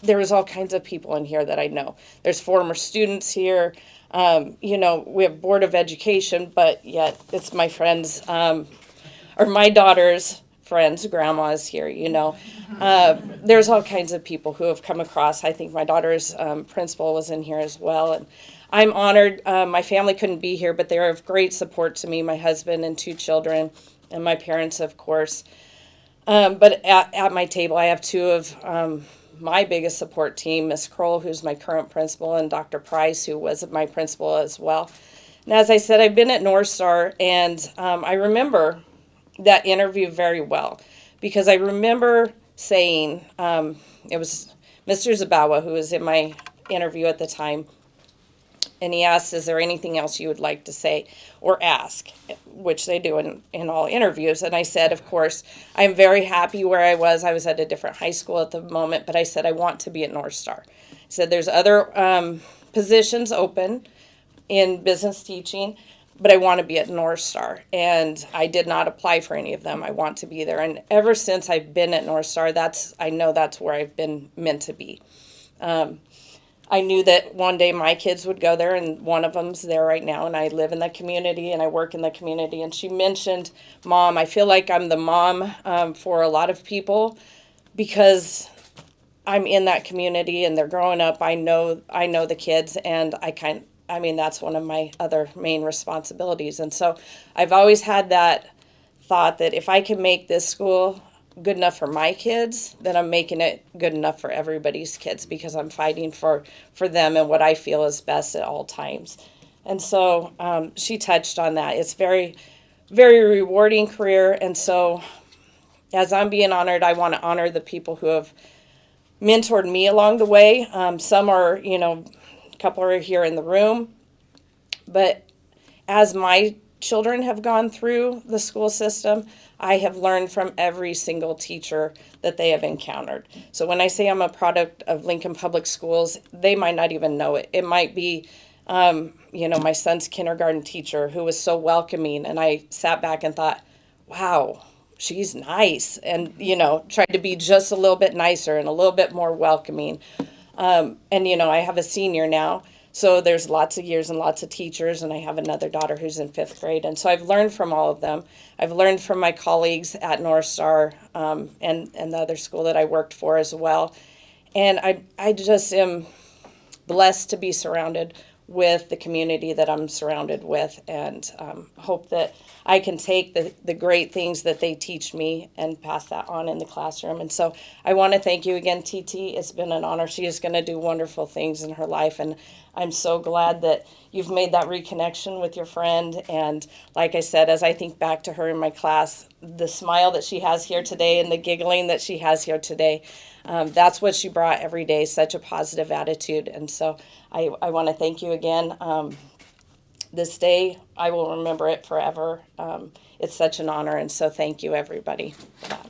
there was all kinds of people in here that I know. There's former students here. You know, we have Board of Education, but yet it's my friends, or my daughter's friends, grandma's here, you know. There's all kinds of people who have come across. I think my daughter's principal was in here as well. And I'm honored. My family couldn't be here, but they're of great support to me, my husband and 2 children, and my parents, of course. But at my table, I have 2 of my biggest support team, Miss Kroll, who's my current principal, and Dr. Price, who was my principal as well. And as I said, I've been at North Star, and I remember that interview very well, because I remember saying, it was Mr. Zabawa who was in my interview at the time, and he asked, is there anything else you would like to say or ask, which they do in all interviews. And I said, of course, I'm very happy where I was. I was at a different high school at the moment, but I said, I want to be at North Star. I said, there's other positions open in business teaching, but I want to be at North Star. And I did not apply for any of them. I want to be there. And ever since I've been at North Star, I know that's where I've been meant to be. I knew that one day my kids would go there, and one of them's there right now, and I live in the community and I work in the community. And she mentioned mom. I feel like I'm the mom for a lot of people, because I'm in that community and they're growing up. I know the kids, and that's one of my other main responsibilities. And so I've always had that thought that if I can make this school good enough for my kids, then I'm making it good enough for everybody's kids, because I'm fighting for them and what I feel is best at all times. And so she touched on that. It's very, very rewarding career. And so as I'm being honored, I want to honor the people who have mentored me along the way. Some are, a couple are here in the room, but as my children have gone through the school system, I have learned from every single teacher that they have encountered. So when I say I'm a product of Lincoln Public Schools, they might not even know it. It might be, my son's kindergarten teacher who was so welcoming, and I sat back and thought, wow, she's nice, and, tried to be just a little bit nicer and a little bit more welcoming. I have a senior now. So there's lots of years and lots of teachers, and I have another daughter who's in 5th grade. And so I've learned from all of them. I've learned from my colleagues at North Star and the other school that I worked for as well. And I just am blessed to be surrounded with the community that I'm surrounded with, and hope that I can take the great things that they teach me and pass that on in the classroom. And so I want to thank you again, TT. It's been an honor. She is going to do wonderful things in her life, and I'm so glad that you've made that reconnection with your friend. And like I said, as I think back to her in my class, the smile that she has here today and the giggling that she has here today, that's what she brought every day, such a positive attitude. And so I want to thank you again. This day, I will remember it forever. It's such an honor, and so thank you, everybody, for that.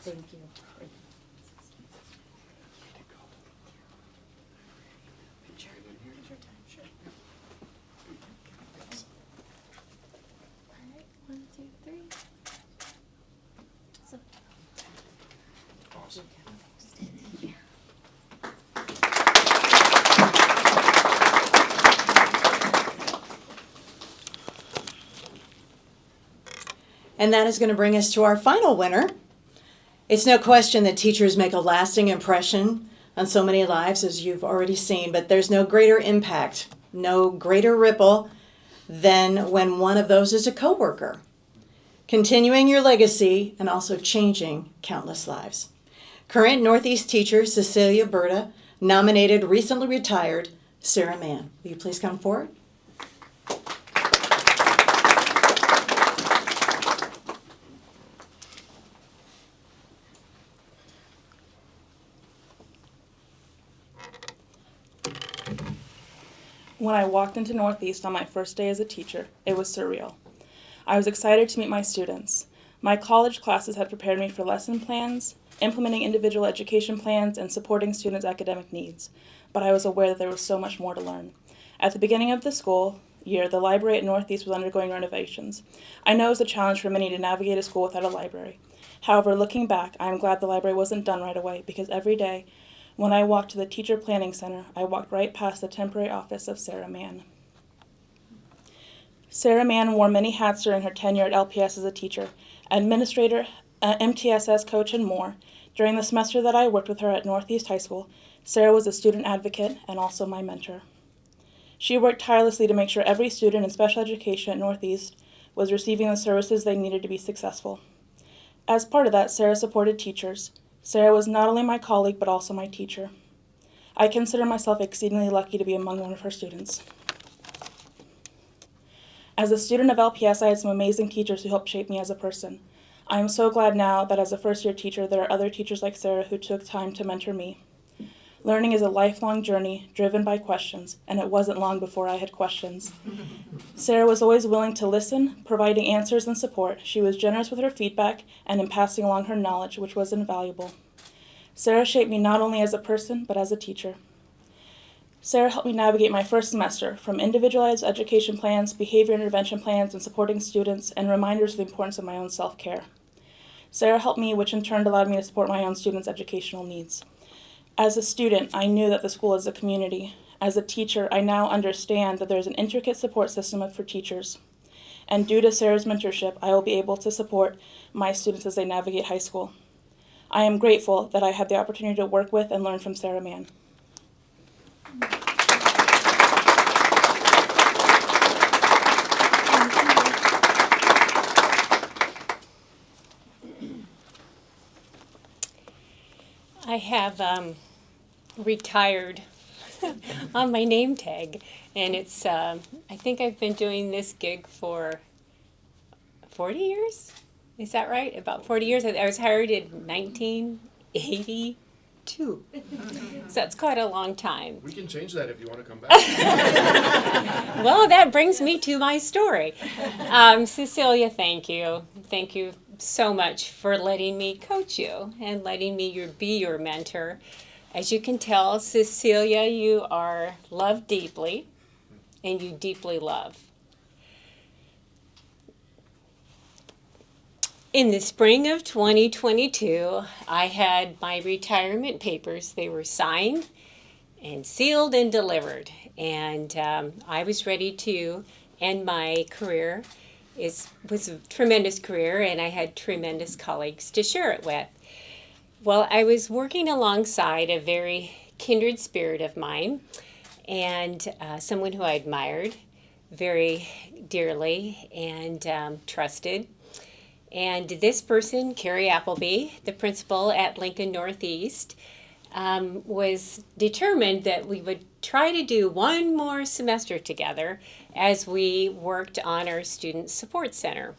Thank you. And that is going to bring us to our final winner. It's no question that teachers make a lasting impression on so many lives, as you've already seen, but there's no greater impact no greater ripple than when one of those is a coworker, continuing your legacy and also changing countless lives. Current Northeast teacher Cecilia Berta nominated recently retired Sarah Mann. Will you please come forward? When I walked into Northeast on my first day as a teacher, it was surreal. I was excited to meet my students. My college classes had prepared me for lesson plans, implementing individual education plans, and supporting students' academic needs, but I was aware that there was so much more to learn. At the beginning of the school year, the library at Northeast was undergoing renovations. I know it was a challenge for many to navigate a school without a library. However, looking back, I am glad the library wasn't done right away, because every day, when I walked to the Teacher Planning Center, I walked right past the temporary office of Sarah Mann. Sarah Mann wore many hats during her tenure at LPS as a teacher, administrator, MTSS coach, and more. During the semester that I worked with her at Northeast High School, Sarah was a student advocate and also my mentor. She worked tirelessly to make sure every student in special education at Northeast was receiving the services they needed to be successful. As part of that, Sarah supported teachers. Sarah was not only my colleague, but also my teacher. I consider myself exceedingly lucky to be among one of her students. As a student of LPS, I had some amazing teachers who helped shape me as a person. I am so glad now that as a first-year teacher, there are other teachers like Sarah who took time to mentor me. Learning is a lifelong journey driven by questions, and it wasn't long before I had questions. Sarah was always willing to listen, providing answers and support. She was generous with her feedback and in passing along her knowledge, which was invaluable. Sarah shaped me not only as a person, but as a teacher. Sarah helped me navigate my first semester, from individualized education plans, behavior intervention plans, and supporting students, and reminders of the importance of my own self-care. Sarah helped me, which in turn allowed me to support my own students' educational needs. As a student, I knew that the school is a community. As a teacher, I now understand that there is an intricate support system for teachers. And due to Sarah's mentorship, I will be able to support my students as they navigate high school. I am grateful that I had the opportunity to work with and learn from Sarah Mann. I have retired on my name tag, and it's I think I've been doing this gig for 40 years. Is that right? About 40 years. I was hired in 1982. So that's quite a long time. We can change that if you want to come back. Well, that brings me to my story. Cecilia, thank you. Thank you so much for letting me coach you and letting me be your mentor. As you can tell, Cecilia, you are loved deeply, and you deeply love. In the spring of 2022, I had my retirement papers. They were signed and sealed and delivered, and I was ready to end my career. It was a tremendous career, and I had tremendous colleagues to share it with. Well, I was working alongside a very kindred spirit of mine, and someone who I admired very dearly and trusted. And this person, Carrie Appleby, the principal at Lincoln Northeast, was determined that we would try to do one more semester together as we worked on our Student Support Center.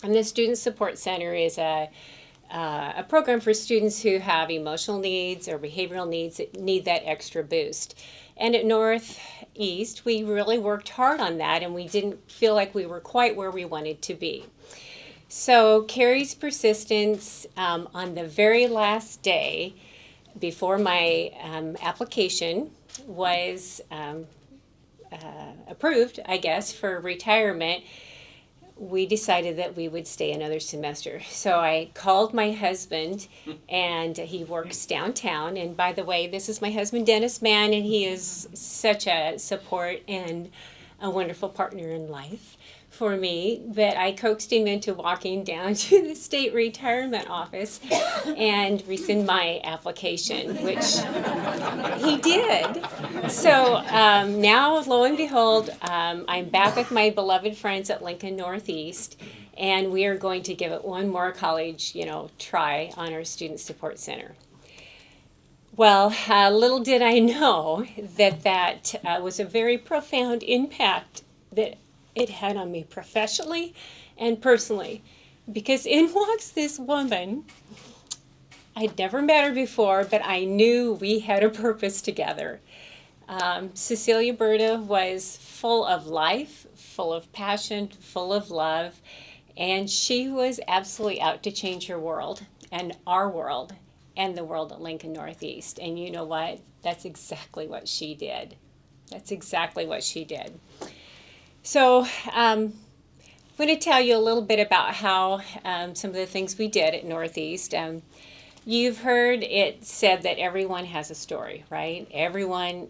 And the Student Support Center is a program for students who have emotional needs or behavioral needs that need that extra boost. And at Northeast, we really worked hard on that, and we didn't feel like we were quite where we wanted to be. So Carrie's persistence on the very last day before my application was approved, I guess, for retirement, we decided that we would stay another semester. So I called my husband, and he works downtown. And by the way, this is my husband, Dennis Mann, and he is such a support and a wonderful partner in life for me, but I coaxed him into walking down to the state retirement office and rescind my application, which he did. So now, lo and behold, I'm back with my beloved friends at Lincoln Northeast, and we are going to give it one more college, try on our Student Support Center. Well, little did I know that was a very profound impact that it had on me professionally and personally, because in walks this woman. I'd never met her before, but I knew we had a purpose together. Cecilia Berta was full of life, full of passion, full of love, and she was absolutely out to change her world and our world and the world at Lincoln Northeast. And you know what? That's exactly what she did. That's exactly what she did. So I'm going to tell you a little bit about how some of the things we did at Northeast. You've heard it said that everyone has a story, right? Everyone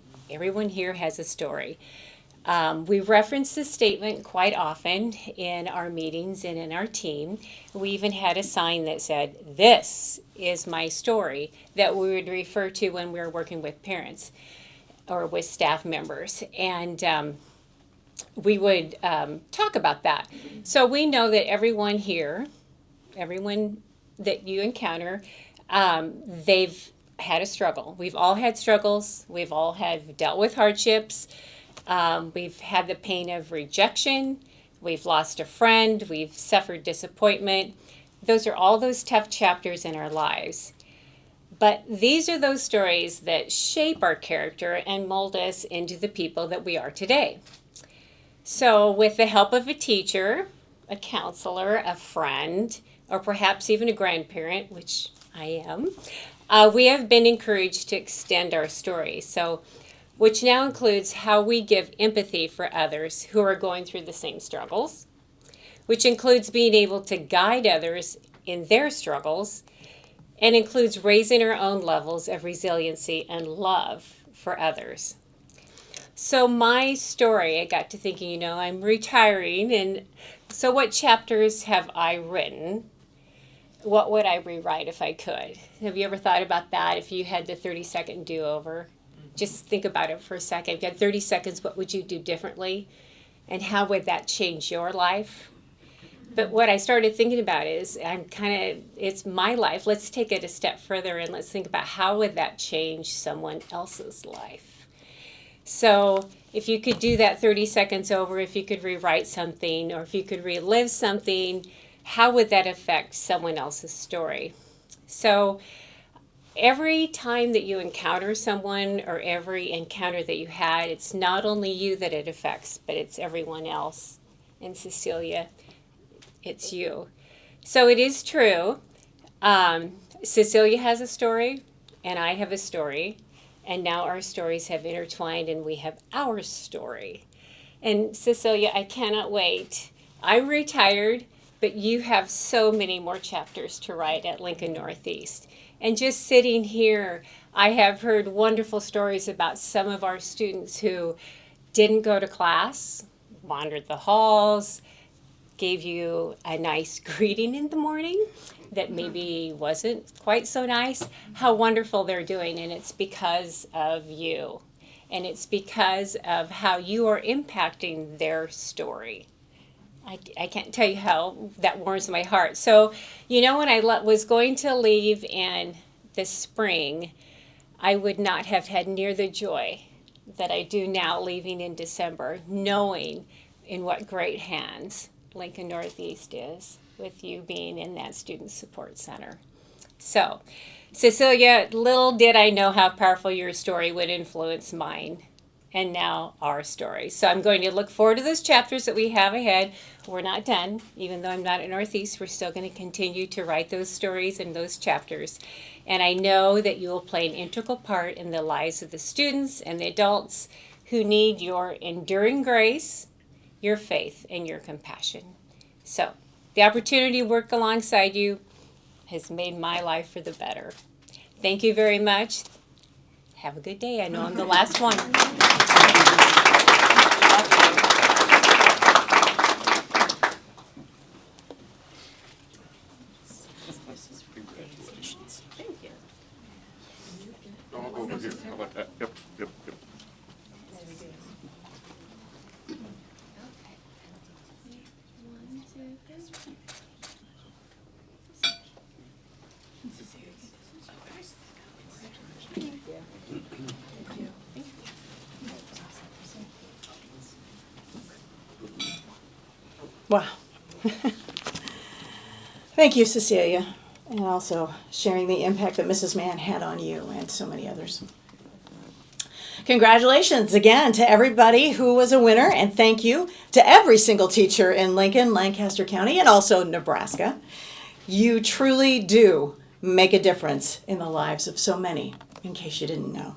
here has a story. We reference this statement quite often in our meetings and in our team. We even had a sign that said, "This is my story," that we would refer to when we were working with parents or with staff members. And we would talk about that. So we know that everyone here, everyone that you encounter, they've had a struggle. We've all had struggles. We've all had dealt with hardships. We've had the pain of rejection. We've lost a friend. We've suffered disappointment. Those are all those tough chapters in our lives. But these are those stories that shape our character and mold us into the people that we are today. So with the help of a teacher, a counselor, a friend, or perhaps even a grandparent, which I am, we have been encouraged to extend our story. So, which now includes how we give empathy for others who are going through the same struggles, which includes being able to guide others in their struggles, and includes raising our own levels of resiliency and love for others. So my story, I got to thinking, I'm retiring, and so what chapters have I written? What would I rewrite if I could? Have you ever thought about that if you had the 30-second do-over? Just think about it for a second. If you had 30 seconds, what would you do differently? And how would that change your life? But what I started thinking about is, it's my life. Let's take it a step further and let's think about how would that change someone else's life? So if you could do that 30 seconds over, if you could rewrite something, or if you could relive something, how would that affect someone else's story? So every time that you encounter someone, or every encounter that you had, it's not only you that it affects, but it's everyone else. And Cecilia, it's you. So it is true. Cecilia has a story, and I have a story. And now our stories have intertwined, and we have our story. And Cecilia, I cannot wait. I'm retired, but you have so many more chapters to write at Lincoln Northeast. And just sitting here, I have heard wonderful stories about some of our students who didn't go to class, wandered the halls, gave you a nice greeting in the morning that maybe wasn't quite so nice. How wonderful they're doing, and it's because of you. And it's because of how you are impacting their story. I can't tell you how that warms my heart. So, when I was going to leave in the spring, I would not have had near the joy that I do now leaving in December, knowing in what great hands Lincoln Northeast is, with you being in that Student Support Center. So, Cecilia, little did I know how powerful your story would influence mine, and now our story. So I'm going to look forward to those chapters that we have ahead. We're not done. Even though I'm not at Northeast, we're still going to continue to write those stories and those chapters. And I know that you will play an integral part in the lives of the students and the adults who need your enduring grace, your faith, and your compassion. So, the opportunity to work alongside you has made my life for the better. Thank you very much. Have a good day. I know I'm the last one. Thank you. Over here. How about that? Yep, yep, yep. Wow. Thank you, Cecilia, and also sharing the impact that Mrs. Mann had on you and so many others. Congratulations again to everybody who was a winner, and thank you to every single teacher in Lincoln, Lancaster County, and also Nebraska. You truly do make a difference in the lives of so many, in case you didn't know.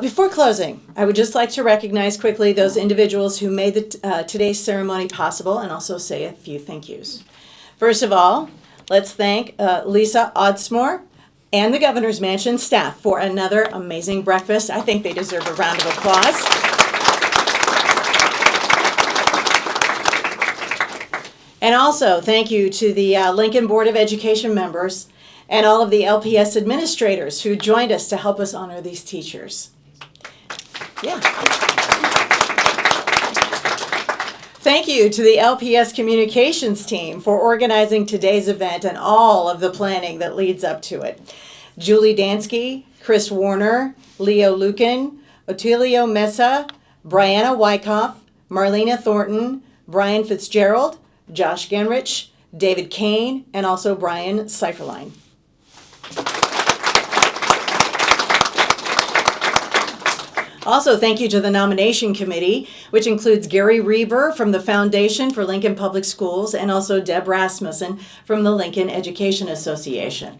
Before closing, I would just like to recognize quickly those individuals who made today's ceremony possible and also say a few thank yous. First of all, let's thank Lisa Oddsmore and the Governor's Mansion staff for another amazing breakfast. I think they deserve a round of applause. And also, thank you to the Lincoln Board of Education members and all of the LPS administrators who joined us to help us honor these teachers. Yeah. Thank you to the LPS communications team for organizing today's event and all of the planning that leads up to it. Julie Dansky, Chris Warner, Leo Lucan, Otilio Mesa, Brianna Wyckoff, Marlena Thornton, Brian Fitzgerald, Josh Genrich, David Kane, and also Brian Seiferlein. Also, thank you to the nomination committee, which includes Gary Reber from the Foundation for Lincoln Public Schools and also Deb Rasmussen from the Lincoln Education Association.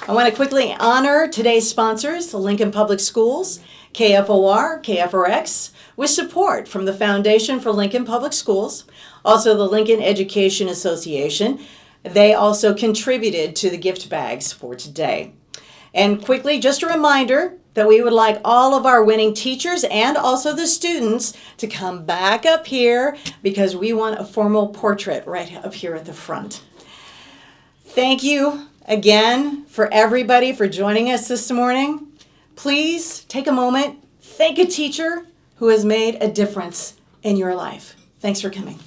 I want to quickly honor today's sponsors, the Lincoln Public Schools, KFOR, KFRX, with support from the Foundation for Lincoln Public Schools, also the Lincoln Education Association. They also contributed to the gift bags for today. And quickly, just a reminder that we would like all of our winning teachers and also the students to come back up here because we want a formal portrait right up here at the front. Thank you again for everybody for joining us this morning. Please take a moment, thank a teacher who has made a difference in your life. Thanks for coming.